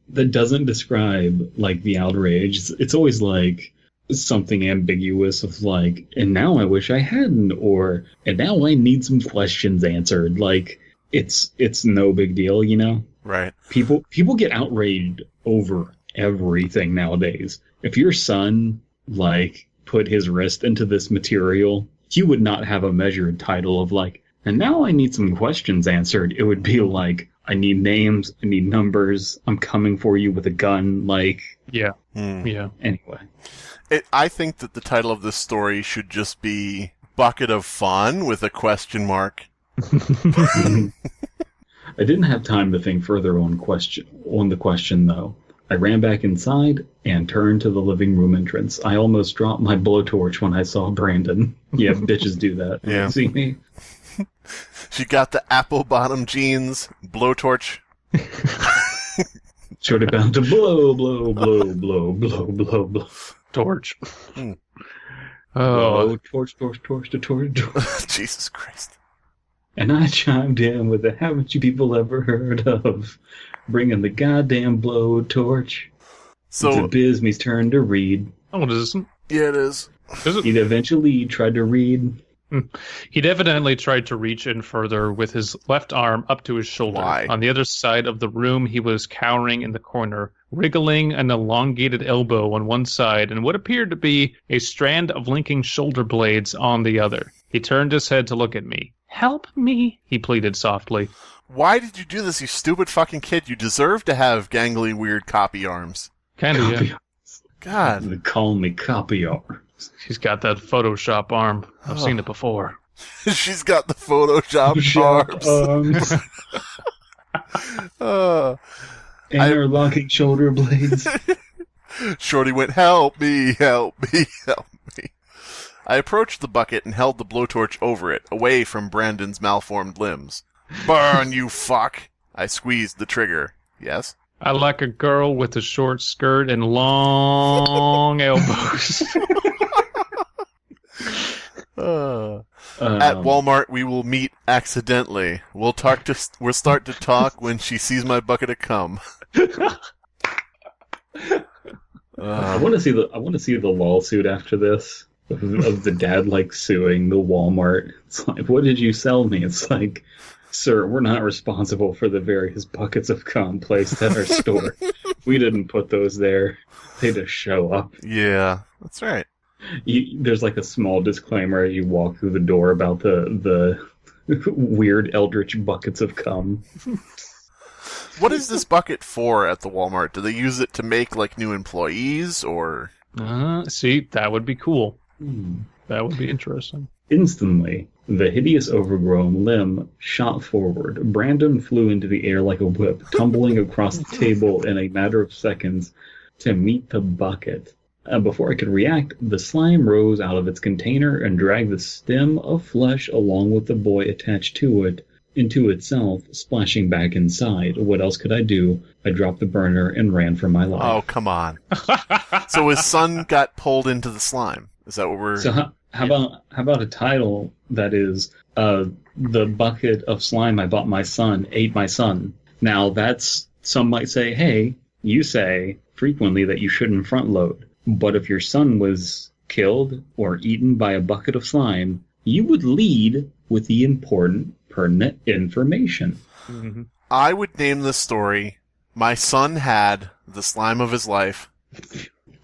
S4: That doesn't describe like the outrage. It's always like something ambiguous of like, and now I wish I hadn't, or and now I need some questions answered. Like it's no big deal, you know?
S2: Right.
S4: People get outraged over everything nowadays. If your son like put his wrist into this material, he would not have a measured title of like, and now I need some questions answered. It would be like, I need names, I need numbers, I'm coming for you with a gun, like...
S3: Yeah.
S2: Hmm.
S3: Yeah.
S4: Anyway.
S2: I think that the title of this story should just be Bucket of Fun with a question mark.
S4: I didn't have time to think further on the question, though. I ran back inside and turned to the living room entrance. I almost dropped my blowtorch when I saw Brandon. Yeah, bitches do that.
S2: Yeah.
S4: See me?
S2: She got the apple bottom jeans, blowtorch.
S4: Shorty bound to blow, blow, blow, blow, blow, blow, blow.
S3: Torch.
S2: Hmm.
S3: Oh.
S4: Torch, torch.
S2: Jesus Christ.
S4: And I chimed in with a haven't you people ever heard of bringing the goddamn blowtorch?
S2: So,
S4: It's Abysmii's turn to read.
S3: Oh, does it?
S2: yeah, it is.
S3: Does it?
S4: He'd eventually tried to read.
S3: He'd evidently tried to reach in further with his left arm up to his shoulder.
S2: Why?
S3: On the other side of the room, he was cowering in the corner, wriggling an elongated elbow on one side and what appeared to be a strand of linking shoulder blades on the other. He turned his head to look at me. Help me, he pleaded softly.
S2: Why did you do this, you stupid fucking kid? You deserve to have gangly, weird copy arms.
S3: Kind of, yeah.
S4: Copy.
S2: God.
S4: They call me copy arm.
S3: He's got that Photoshop arm. I've seen it before.
S2: She's got the Photoshop arms.
S4: Interlocking shoulder blades.
S2: Shorty went, help me, help me, help me. I approached the bucket and held the blowtorch over it, away from Brandon's malformed limbs. Burn, you fuck! I squeezed the trigger. Yes?
S3: I like a girl with a short skirt and long elbows.
S2: At Walmart, we will meet accidentally. We'll start to talk when she sees my bucket of cum.
S4: I want to see the lawsuit after this of the dad like suing the Walmart. It's like, what did you sell me? It's like, sir, we're not responsible for the various buckets of cum placed at our store. We didn't put those there. They just show up.
S2: Yeah, that's right.
S4: There's like a small disclaimer as you walk through the door about the weird eldritch buckets of cum.
S2: What is this bucket for at the Walmart? Do they use it to make like new employees or?
S3: See, that would be cool. That would be interesting.
S4: Instantly, the hideous overgrown limb shot forward. Brandon flew into the air like a whip, tumbling across the table in a matter of seconds to meet the bucket. Before I could react, the slime rose out of its container and dragged the stem of flesh along with the boy attached to it into itself, splashing back inside. What else could I do? I dropped the burner and ran for my life.
S2: Oh, come on. So his son got pulled into the slime. Is that what we're...
S4: So how about a title that is The Bucket of Slime I Bought My Son Ate My Son? Now that's, some might say, hey, you say frequently that you shouldn't front load. But if your son was killed or eaten by a bucket of slime, you would lead with the important, pertinent information.
S3: Mm-hmm.
S2: I would name this story, My Son Had the Slime of His Life,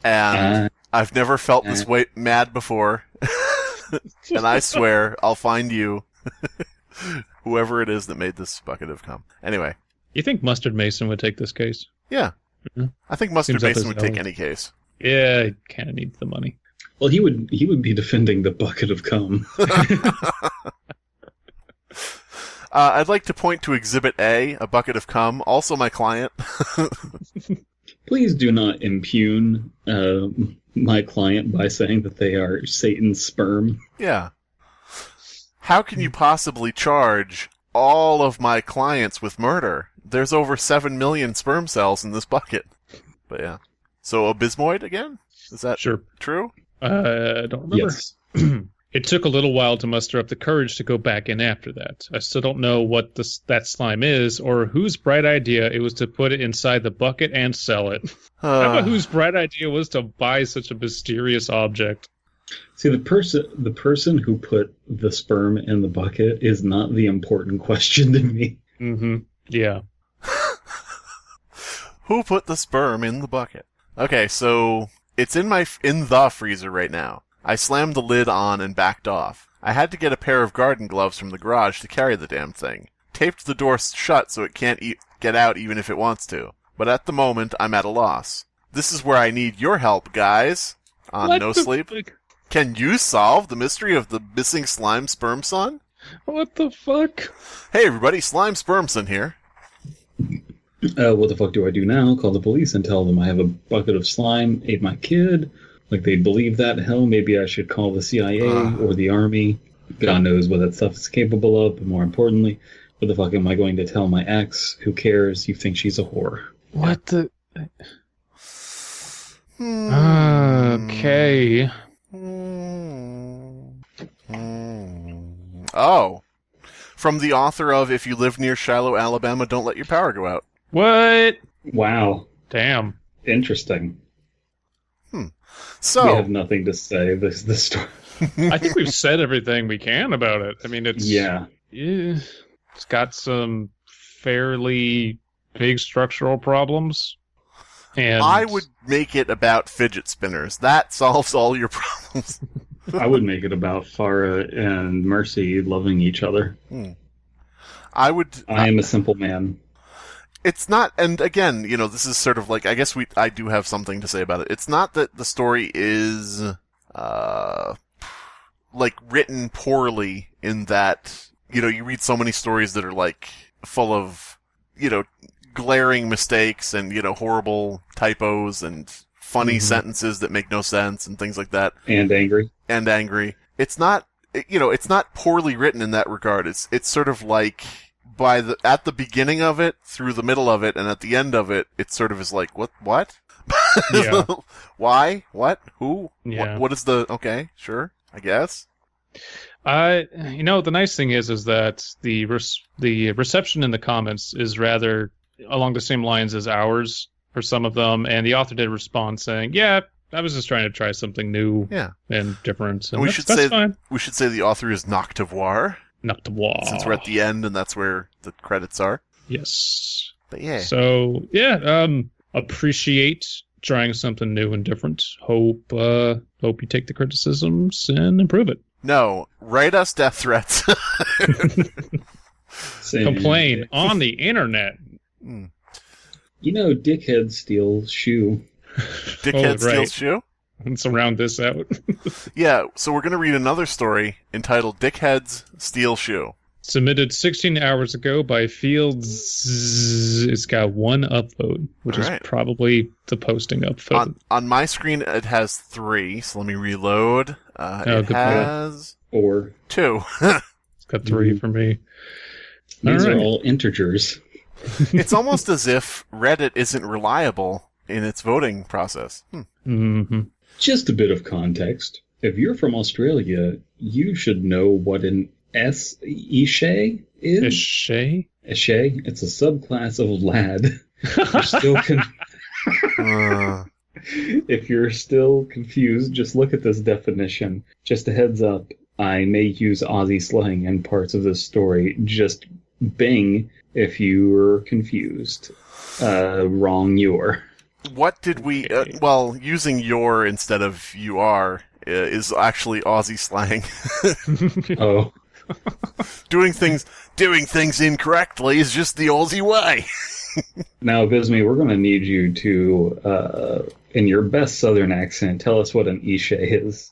S2: and I've never felt this way mad before, and I swear I'll find you, whoever it is that made this bucket of cum. Anyway.
S3: You think Mustard Mason would take this case?
S2: Yeah.
S3: Mm-hmm.
S2: I think Mustard
S3: Seems up
S2: Mason
S3: his
S2: would take
S3: alley.
S2: any case.
S3: Yeah, he kind of needs the money.
S4: Well, he would be defending the bucket of cum.
S2: I'd like to point to Exhibit A, a bucket of cum, also my client.
S4: Please do not impugn my client by saying that they are Satan's sperm.
S2: Yeah. How can you possibly charge all of my clients with murder? There's over 7 million sperm cells in this bucket. But yeah. So Abysmii again? Is that
S3: Sure.
S2: true?
S3: I don't remember.
S4: Yes.
S3: It took a little while to muster up the courage to go back in after that. I still don't know what that slime is, or whose bright idea it was to put it inside the bucket and sell it. How about whose bright idea was to buy such a mysterious object?
S4: See, the person who put the sperm in the bucket is not the important question to me.
S3: Mm-hmm. Yeah.
S2: Who put the sperm in the bucket? Okay, so it's in the freezer right now. I slammed the lid on and backed off. I had to get a pair of garden gloves from the garage to carry the damn thing. Taped the door shut so it can't get out even if it wants to. But at the moment, I'm at a loss. This is where I need your help, guys. On
S3: What
S2: NoSleep.
S3: the fuck?
S2: Can you solve the mystery of the missing slime sperm son?
S3: What the fuck?
S2: Hey everybody, Slime Spermson here.
S4: What the fuck do I do now? Call the police and tell them I have a bucket of slime, ate my kid. Like, they believe that? Hell, maybe I should call the CIA or the Army. God knows what that stuff is capable of, but more importantly, what the fuck am I going to tell my ex? Who cares? You think she's a whore.
S3: What the... Okay.
S2: Oh. From the author of If You Live Near Shiloh, Alabama, Don't Let Your Power Go Out.
S3: What?
S4: Wow.
S3: Damn.
S4: Interesting.
S2: So,
S4: We have nothing to say. This is the story.
S3: I think we've said everything we can about it. I mean, it's...
S4: Yeah.
S3: It's got some fairly big structural problems. And
S2: I would make it about fidget spinners. That solves all your problems.
S4: I would make it about Farah and Mercy loving each other.
S2: I would...
S4: I am a simple man.
S2: It's not, and again, you know, this is sort of like, I guess I do have something to say about it. It's not that the story is, like, written poorly in that, you know, you read so many stories that are, like, full of, you know, glaring mistakes and, you know, horrible typos and funny sentences that make no sense and things like that.
S4: And angry.
S2: And angry. It's not, you know, it's not poorly written in that regard. It's sort of like, at the beginning of it, through the middle of it, and at the end of it, it sort of is like, what?
S3: Yeah.
S2: Why? What? Who?
S3: Yeah.
S2: What is the... Okay, sure, I guess.
S3: You know, the nice thing is that the reception in the comments is rather along the same lines as ours for some of them, and the author did respond saying, yeah, I was just trying to try something new and different. And that's fine.
S2: We should say the author is Noctervoire.
S3: Noctervoire.
S2: Since we're at the end, and that's where the credits are.
S3: Yes.
S2: But yeah.
S3: So, yeah, appreciate trying something new and different. Hope you take the criticisms and improve it.
S2: No, write us death threats.
S3: Complain on the internet.
S4: You know, dickheads steal shoe.
S2: Dickhead steals shoe?
S3: Let's round this out.
S2: Yeah, so we're going to read another story entitled Dickheads Steal Shoe.
S3: Submitted 16 hours ago by Fieldzzz. It's got one upvote, which is probably the posting upvote.
S2: On my screen, it has 3, so let me reload. It has...
S4: Or
S2: 2.
S3: It's got 3 for me.
S4: These are
S3: right.
S4: all integers.
S2: It's almost as if Reddit isn't reliable in its voting process.
S3: Mm-hmm.
S4: Just a bit of context. If you're from Australia, you should know what an ishe is.
S3: Ishe?
S4: Ishe? It's a subclass of lad. You're still If you're still confused, just look at this definition. Just a heads up, I may use Aussie slang in parts of this story. Just bing if you're confused. Wrong you're.
S2: What did we... using your instead of you are is actually Aussie slang.
S4: Oh.
S2: Doing things incorrectly is just the Aussie way.
S4: Now, Abysmii, we're going to need you to, in your best southern accent, tell us what an ishe is.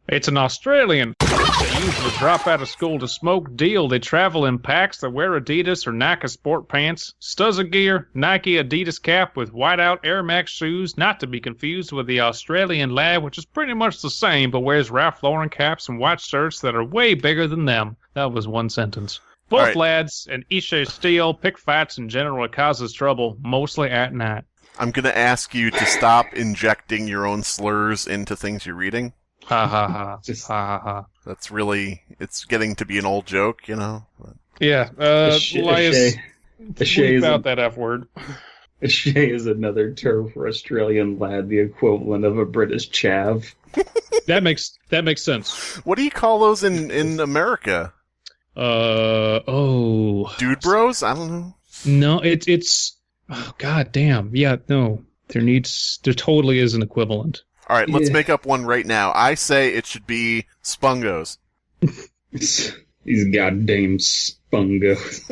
S3: It's an Australian. They usually drop out of school to smoke deal. They travel in packs that wear Adidas or Nike sport pants, Stuzza gear, Nike Adidas cap with whiteout Air Max shoes, not to be confused with the Australian lad, which is pretty much the same, but wears Ralph Lauren caps and white shirts that are way bigger than them. That was one sentence. Both
S2: right.
S3: lads and ishe steal, pick fights, and generally causes trouble, mostly at night.
S2: I'm going to ask you to stop injecting your own slurs into things you're reading.
S3: Ha ha ha.
S4: Just-
S3: Ha ha ha.
S2: That's really... It's getting to be an old joke, you know?
S3: Yeah, Elias, bleep out that F word.
S4: Ishe is another term for Australian lad, the equivalent of a British chav.
S3: That makes sense.
S2: What do you call those in America? Dude bros? I don't know.
S3: No, it's oh god damn. Yeah, no. There totally is an equivalent.
S2: All right, let's
S4: Yeah.
S2: make up one right now. I say it should be spungos.
S4: These goddamn spungos.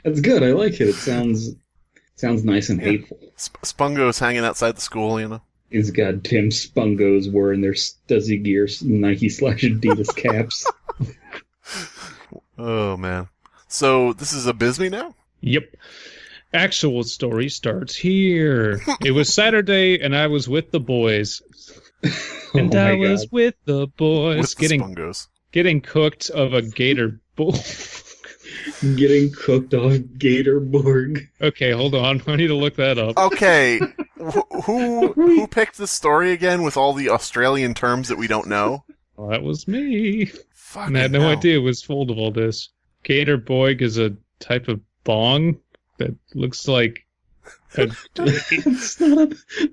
S4: That's good. I like it. It sounds nice and hateful.
S2: Spungos hanging outside the school, you know?
S4: These goddamn spungos wearing their Stuzzy gear Nike/Adidas caps.
S2: Oh, man. So, this is Abysmii now?
S3: Yep. Actual story starts here. It was Saturday, and I was with the boys. And
S4: Oh
S3: I
S4: my
S3: was
S4: God.
S3: with the boys
S2: With the spungos.
S3: getting cooked of a gator bull.
S4: Getting cooked off gator-beug.
S3: Okay, hold on. I need to look that up.
S2: Okay, who picked this story again with all the Australian terms that we don't know?
S3: Well, that was me.
S2: Fucking
S3: And I had no
S2: hell.
S3: idea it was full of all this. Gator-beug is a type of bong that looks like a...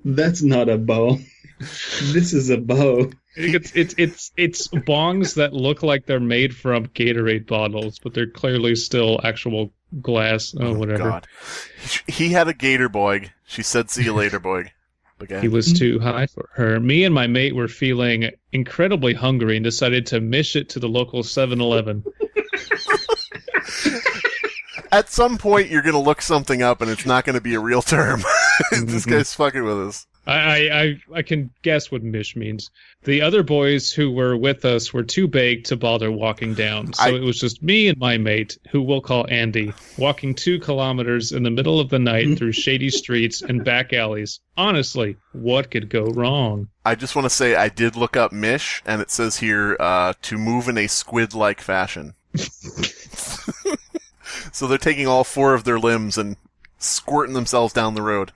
S4: That's not a bow. This is a bow.
S3: It's bongs that look like they're made from Gatorade bottles, but they're clearly still actual glass. Oh, whatever.
S2: God. He had a gator-beug. She said, "See you later, boy." Okay.
S3: He was too high for her. Me and my mate were feeling incredibly hungry and decided to mish it to the local 7-Eleven.
S2: At some point, you're going to look something up, and it's not going to be a real term. This guy's fucking with us.
S3: I can guess what mish means. The other boys who were with us were too big to bother walking down, so it was just me and my mate, who we'll call Andy, walking 2 kilometers in the middle of the night through shady streets and back alleys. Honestly, what could go wrong?
S2: I just want to say I did look up mish, and it says here, to move in a squid-like fashion. So they're taking all 4 of their limbs and squirting themselves down the road.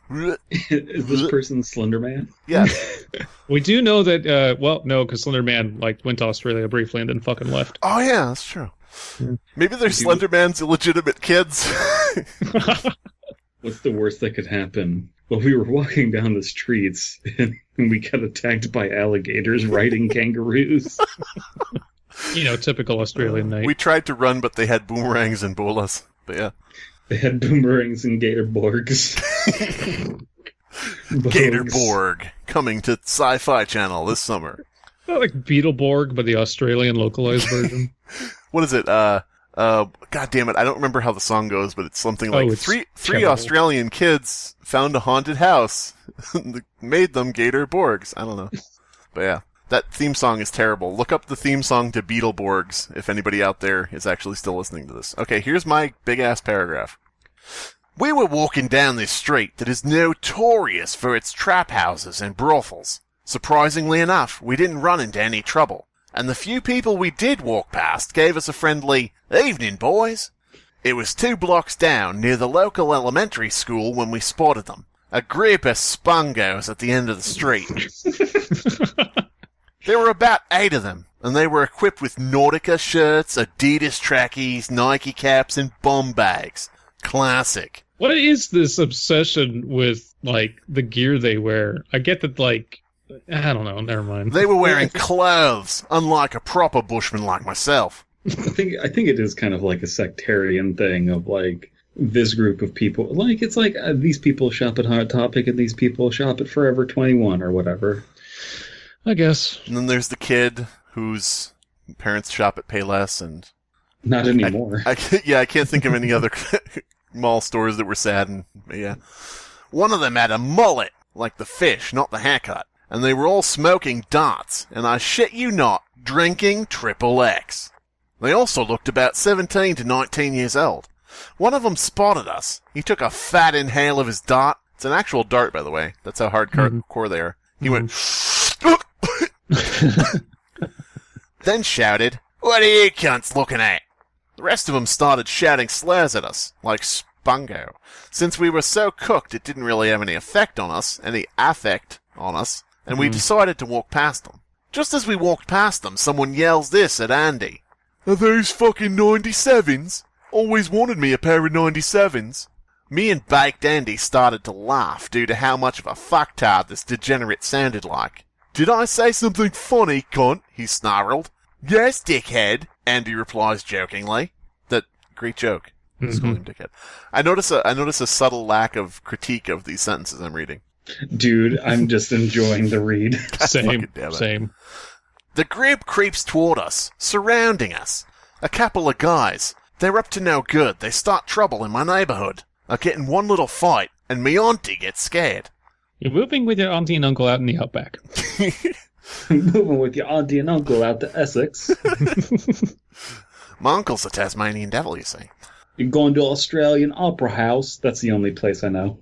S4: Is this person Slender Man?
S2: Yeah.
S3: We do know that, no, because Slender Man went to Australia briefly and then fucking left.
S2: Oh, yeah, that's true. Maybe they're Slender Man's illegitimate kids.
S4: What's the worst that could happen? Well, we were walking down the streets and we got attacked by alligators riding kangaroos.
S3: Typical Australian night.
S2: We tried to run, but they had boomerangs and bolas. But yeah.
S4: They had boomerangs and gator-beugs.
S2: Gator-beug, coming to Sci-Fi Channel this summer.
S3: Not like Beetleborg, but the Australian localized version.
S2: What is it? God damn it, I don't remember how the song goes, but it's something like
S3: it's
S2: three
S3: terrible.
S2: Australian kids found a haunted house. Made them gator-beugs. I don't know. But yeah, that theme song is terrible. Look up the theme song to Beetleborgs if anybody out there is actually still listening to this. Okay, here's my big-ass paragraph. We were walking down this street that is notorious for its trap houses and brothels. Surprisingly enough, we didn't run into any trouble. and the few people we did walk past gave us a friendly, "Evening, boys." It was 2 blocks down, near the local elementary school, when we spotted them. A group of spungos at the end of the street. There were about 8 of them, and they were equipped with Nautica shirts, Adidas trackies, Nike caps, and bomb bags. Classic.
S3: What is this obsession with, like, the gear they wear? I get that, like, I don't know, never mind.
S2: They were wearing clothes, unlike a proper bushman like myself.
S4: I think it is kind of like a sectarian thing of, like, this group of people. Like, it's like these people shop at Hot Topic and these people shop at Forever 21 or whatever.
S3: I guess.
S2: And then there's the kid whose parents shop at Payless, and
S4: not anymore.
S2: I can't think of any other mall stores that were sad. And yeah, one of them had a mullet, like the fish, not the haircut, and they were all smoking darts. And I shit you not, drinking XXX. They also looked about 17 to 19 years old. One of them spotted us. He took a fat inhale of his dart. It's an actual dart, by the way. That's how hardcore they are. He went. Then shouted, "What are you cunts looking at?" The rest of them started shouting slurs at us, like Spungo. Since we were so cooked, it didn't really have any affect on us, and we decided to walk past them. Just as we walked past them, someone yells this at Andy. "Are those fucking 97s? Always wanted me a pair of 97s. Me and Baked Andy started to laugh due to how much of a fucktard this degenerate sounded like. "Did I say something funny, cunt?" he snarled. "Yes, dickhead," Andy replies jokingly. That great joke. Let's call him dickhead. I notice a subtle lack of critique of these sentences I'm reading.
S4: Dude, I'm just enjoying the read.
S3: Same.
S2: The group creeps toward us, surrounding us. A couple of guys. They're up to no good. They start trouble in my neighborhood. I get in one little fight, and me auntie gets scared.
S3: You're moving with your auntie and uncle out in the outback.
S4: Moving with your auntie and uncle out to Essex.
S2: My uncle's a Tasmanian devil, you see.
S4: You're going to Australian Opera House. That's the only place I know.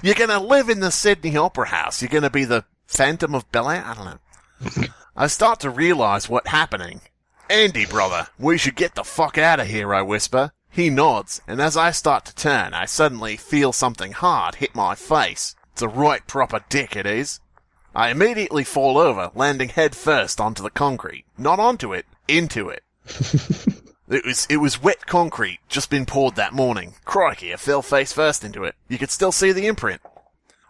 S2: You're going to live in the Sydney Opera House. You're going to be the Phantom of Bel-Air? I don't know. I start to realize what's happening. "Andy, brother, we should get the fuck out of here," I whisper. He nods, and as I start to turn, I suddenly feel something hard hit my face. It's a right proper dick, it is. I immediately fall over, landing head first onto the concrete. Not onto it, into it. It was wet concrete, just been poured that morning. Crikey, I fell face first into it. You could still see the imprint.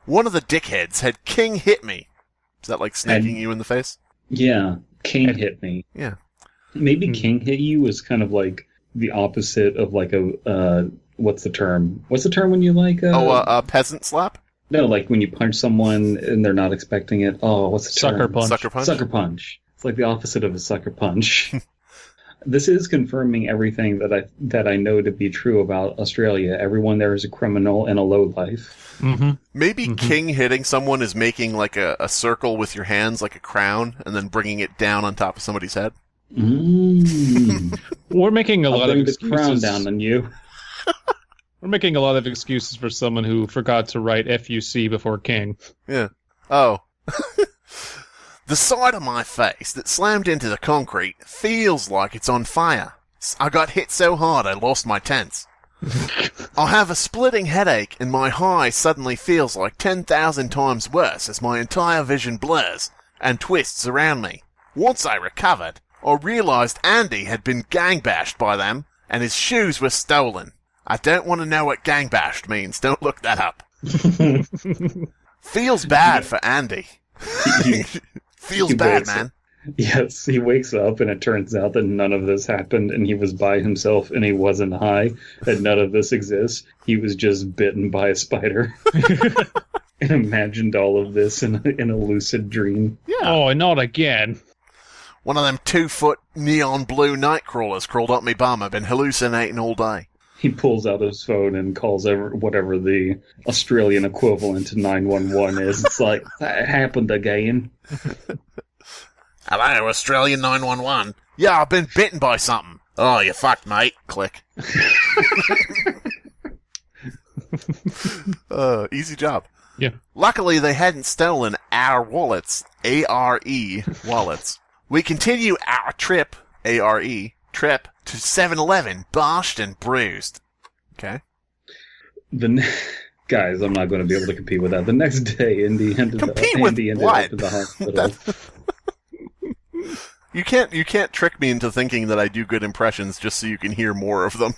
S2: One of the dickheads had King hit me. Is that like snaking you in the face?
S4: Yeah, King hit me.
S2: Yeah.
S4: Maybe King hit you was kind of like the opposite of like a, what's the term? What's the term when you like...
S2: a peasant slap?
S4: No, like when you punch someone and they're not expecting it. Oh, what's the term?
S3: Sucker punch.
S2: Sucker punch?
S4: Sucker punch. It's like the opposite of a sucker punch. This is confirming everything that I know to be true about Australia. Everyone there is a criminal and a lowlife.
S3: Mm-hmm.
S2: Maybe King hitting someone is making like a circle with your hands, like a crown, and then bringing it down on top of somebody's head.
S3: We're making a lot of excuses.
S4: The crown down on you.
S3: We're making a lot of excuses for someone who forgot to write FUC before King.
S2: Yeah. Oh. The side of my face that slammed into the concrete feels like it's on fire. I got hit so hard I lost my tense. I have a splitting headache and my high suddenly feels like 10,000 times worse as my entire vision blurs and twists around me. Once I recovered, I realized Andy had been gangbashed by them and his shoes were stolen. I don't want to know what gangbashed means. Don't look that up. Feels bad for Andy. Feels bad, man.
S4: Yes, he wakes up and it turns out that none of this happened and he was by himself and he wasn't high, that none of this exists. He was just bitten by a spider and imagined all of this in a lucid dream.
S2: Yeah.
S3: Oh, and not again.
S2: One of them 2-foot neon blue night crawlers crawled up me bum. I've been hallucinating all day.
S4: He pulls out his phone and calls whatever the Australian equivalent to 911 is. It's like, that happened again.
S2: Hello, Australian 911. Yeah, I've been bitten by something. Oh, you fucked, mate. Click. Easy job.
S3: Yeah.
S2: Luckily, they hadn't stolen our wallets. ARE wallets. We continue our trip, A-R-E, trip, to 7-Eleven, bashed and bruised. Okay.
S4: Guys, I'm not going to be able to compete with that. The next day, Andy ended up at the hospital.
S2: You can't trick me into thinking that I do good impressions just so you can hear more of them.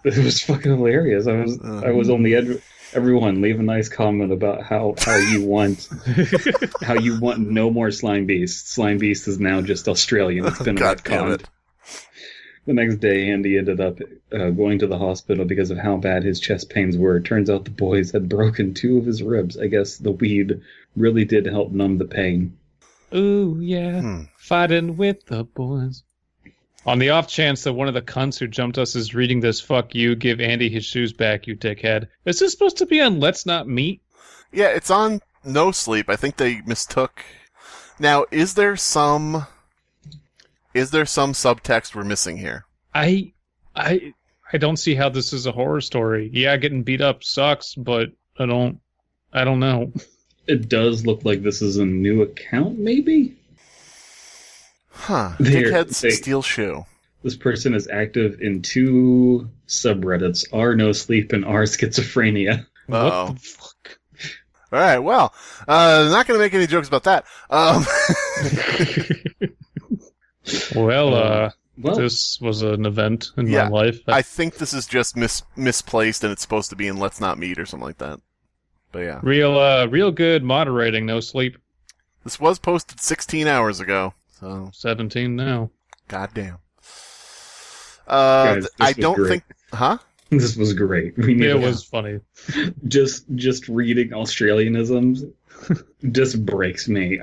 S4: It was fucking hilarious. I was on the edge. Everyone, leave a nice comment about how you want no more Slimebeast. Slimebeast is now just Australian. It's been retconned. The next day, Andy ended up going to the hospital because of how bad his chest pains were. Turns out the boys had broken 2 of his ribs. I guess the weed really did help numb the pain.
S3: Ooh, yeah. Fighting with the boys. On the off chance that one of the cunts who jumped us is reading this, fuck you, give Andy his shoes back, you dickhead. Is this supposed to be on Let's Not Meet?
S2: Yeah, it's on NoSleep. I think they mistook. Now, is there some subtext we're missing here?
S3: I don't see how this is a horror story. Yeah, getting beat up sucks, but I don't know.
S4: It does look like this is a new account, maybe?
S2: Huh. Dickhead's Steel Shoe.
S4: This person is active in 2 subreddits, r NoSleep and r Schizophrenia.
S2: Uh-oh.
S3: What the fuck?
S2: All right, well, not going to make any jokes about that.
S3: Well, this was an event in my life.
S2: I think this is just misplaced, and it's supposed to be in Let's Not Meet or something like that. But yeah.
S3: Real good moderating, NoSleep.
S2: This was posted 16 hours ago. So
S3: 17 now.
S2: Goddamn.
S4: Guys,
S2: I don't think... Huh?
S4: This was great.
S3: It was funny.
S4: Just reading Australianisms just breaks me.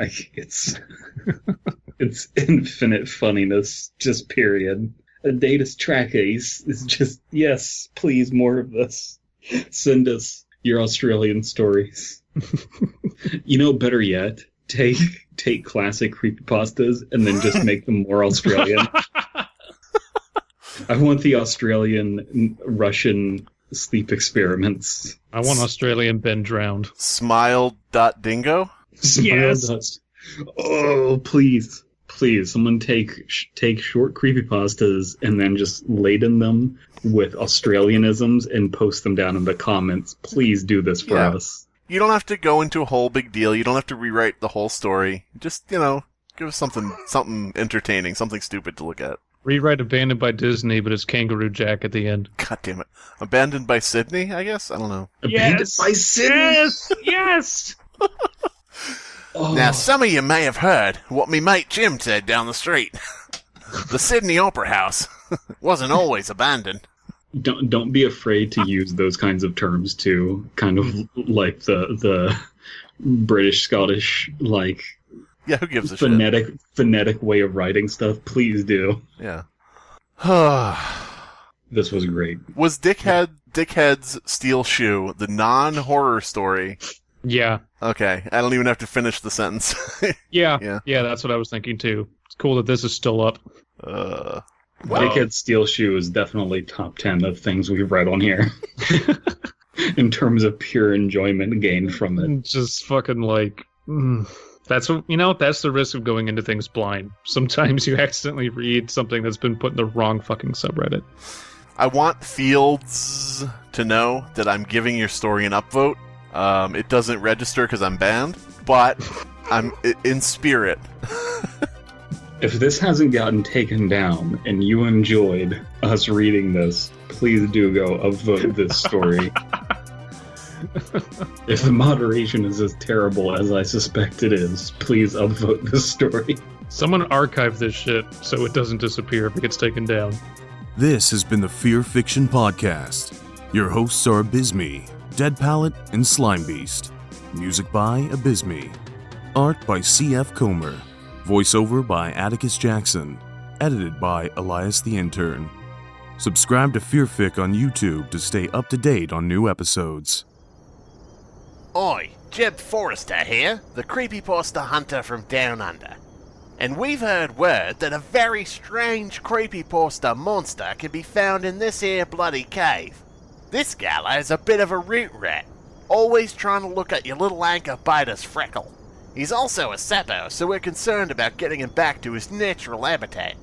S4: It's infinite funniness, just period. A data's tracker is just, yes, please, more of this. Send us your Australian stories. Better yet, take classic creepypastas and then just make them more Australian. I want the Australian Russian sleep experiments.
S3: I want Australian Ben drowned.
S2: Smile.dingo?
S3: Yes.
S4: Oh, please, someone take short creepypastas and then just laden them with Australianisms and post them down in the comments. Please do this for us.
S2: You don't have to go into a whole big deal. You don't have to rewrite the whole story. Just, give us something entertaining, something stupid to look at.
S3: Rewrite Abandoned by Disney, but it's Kangaroo Jack at the end.
S2: God damn it. Abandoned by Sydney, I guess? I don't know.
S4: Abandoned by Sydney?
S3: Yes!
S2: Now, some of you may have heard what me mate Jim said down the street. The Sydney Opera House wasn't always abandoned.
S4: Don't be afraid to use those kinds of terms too. Kind of like the British Scottish
S2: yeah, who gives a shit?
S4: Phonetic way of writing stuff. Please do.
S2: Yeah.
S4: This was great.
S2: Was Dickhead's Steel Shoe the non-horror story?
S3: Yeah.
S2: Okay, I don't even have to finish the sentence.
S3: Yeah, that's what I was thinking too. It's cool that this is still up.
S2: Wow.
S4: Dickhead's Steel Shoe is definitely top 10 of things we've read on here. In terms of pure enjoyment gained from it.
S3: Just fucking that's the risk of going into things blind. Sometimes you accidentally read something that's been put in the wrong fucking subreddit.
S2: I want Fieldzzz to know that I'm giving your story an upvote. It doesn't register because I'm banned, but I'm in spirit.
S4: If this hasn't gotten taken down and you enjoyed us reading this, please do go upvote this story. If the moderation is as terrible as I suspect it is, please upvote this story.
S3: Someone archive this shit so it doesn't disappear if it gets taken down.
S1: This has been the Fear Fiction Podcast. Your hosts are Abysmii, Dead Palette, and Slimebeast. Music by Abysmii. Art by C.F. Comer. Voiceover by Atticus Jackson. Edited by Elias the Intern. Subscribe to Fearfic on YouTube to stay up to date on new episodes.
S5: Oi, Jeb Forrester here, the Creepypasta hunter from Down Under. And we've heard word that a very strange Creepypasta monster can be found in this here bloody cave. This gala is a bit of a root rat, always trying to look at your little anchor biter's freckle. He's also a seppo, so we're concerned about getting him back to his natural habitat.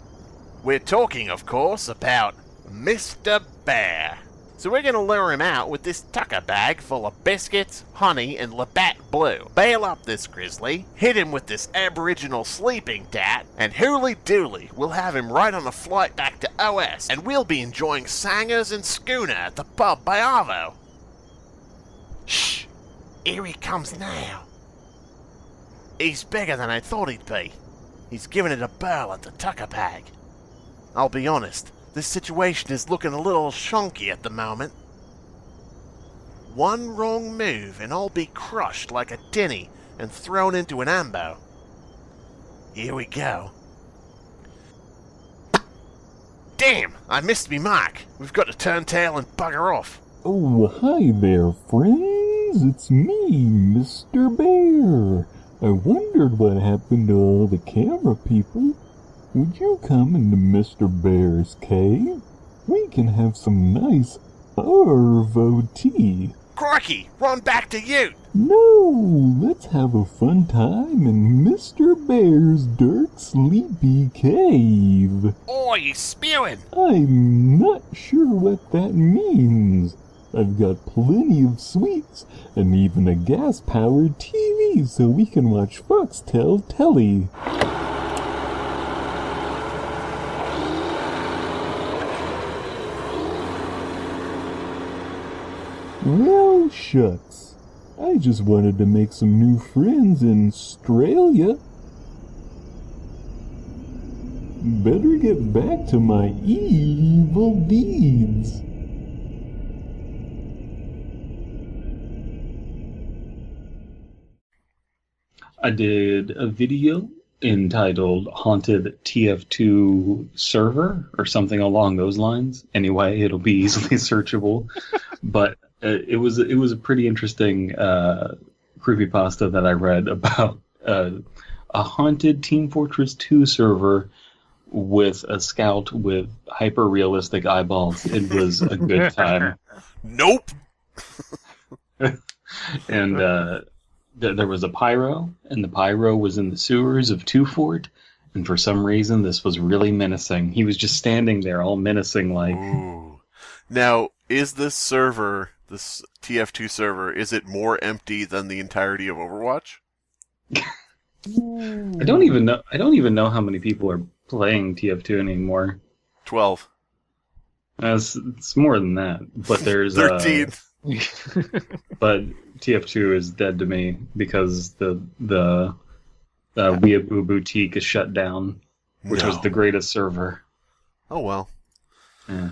S5: We're talking, of course, about Mr. Bear. So we're going to lure him out with this tucker bag full of biscuits, honey, and Labatt Blue. Bail up this grizzly, hit him with this aboriginal sleeping tat, and hooly dooly, we'll have him right on a flight back to OS, and we'll be enjoying sangers and schooner at the pub by Arvo. Shh! Here he comes now. He's bigger than I thought he'd be. He's giving it a burl at the tucker bag. I'll be honest, this situation is looking a little shonky at the moment. One wrong move and I'll be crushed like a tinny and thrown into an ambo. Here we go. Damn, I missed me mark. We've got to turn tail and bugger off.
S6: Oh, hi there, friends. It's me, Mr. Bear. I wondered what happened to all the camera people. Would you come into Mr. Bear's cave? We can have some nice Arvo tea.
S5: Crikey, run back to you!
S6: No, let's have a fun time in Mr. Bear's dark, sleepy cave.
S5: Oh, he's spewing!
S6: I'm not sure what that means. I've got plenty of sweets and even a gas-powered TV so we can watch Foxtel telly. Well, shucks. I just wanted to make some new friends in Australia. Better get back to my evil deeds.
S4: I did a video entitled Haunted TF2 Server or something along those lines. Anyway, it'll be easily searchable. But it was a pretty interesting creepypasta that I read about a haunted Team Fortress 2 server with a scout with hyper-realistic eyeballs. It was a good time.
S2: Nope.
S4: And there was a pyro, and the pyro was in the sewers of Two Fort, and for some reason this was really menacing. He was just standing there all menacing like.
S2: Ooh. Now, is this server, this TF2 server, is it more empty than the entirety of Overwatch?
S4: I don't even know how many people are playing TF2 anymore.
S2: 12.
S4: It's more than that, but there's
S2: 13.
S4: But TF2 is dead to me because the Weeaboo Boutique is shut down, which was the greatest server.
S2: Oh well.
S4: Yeah.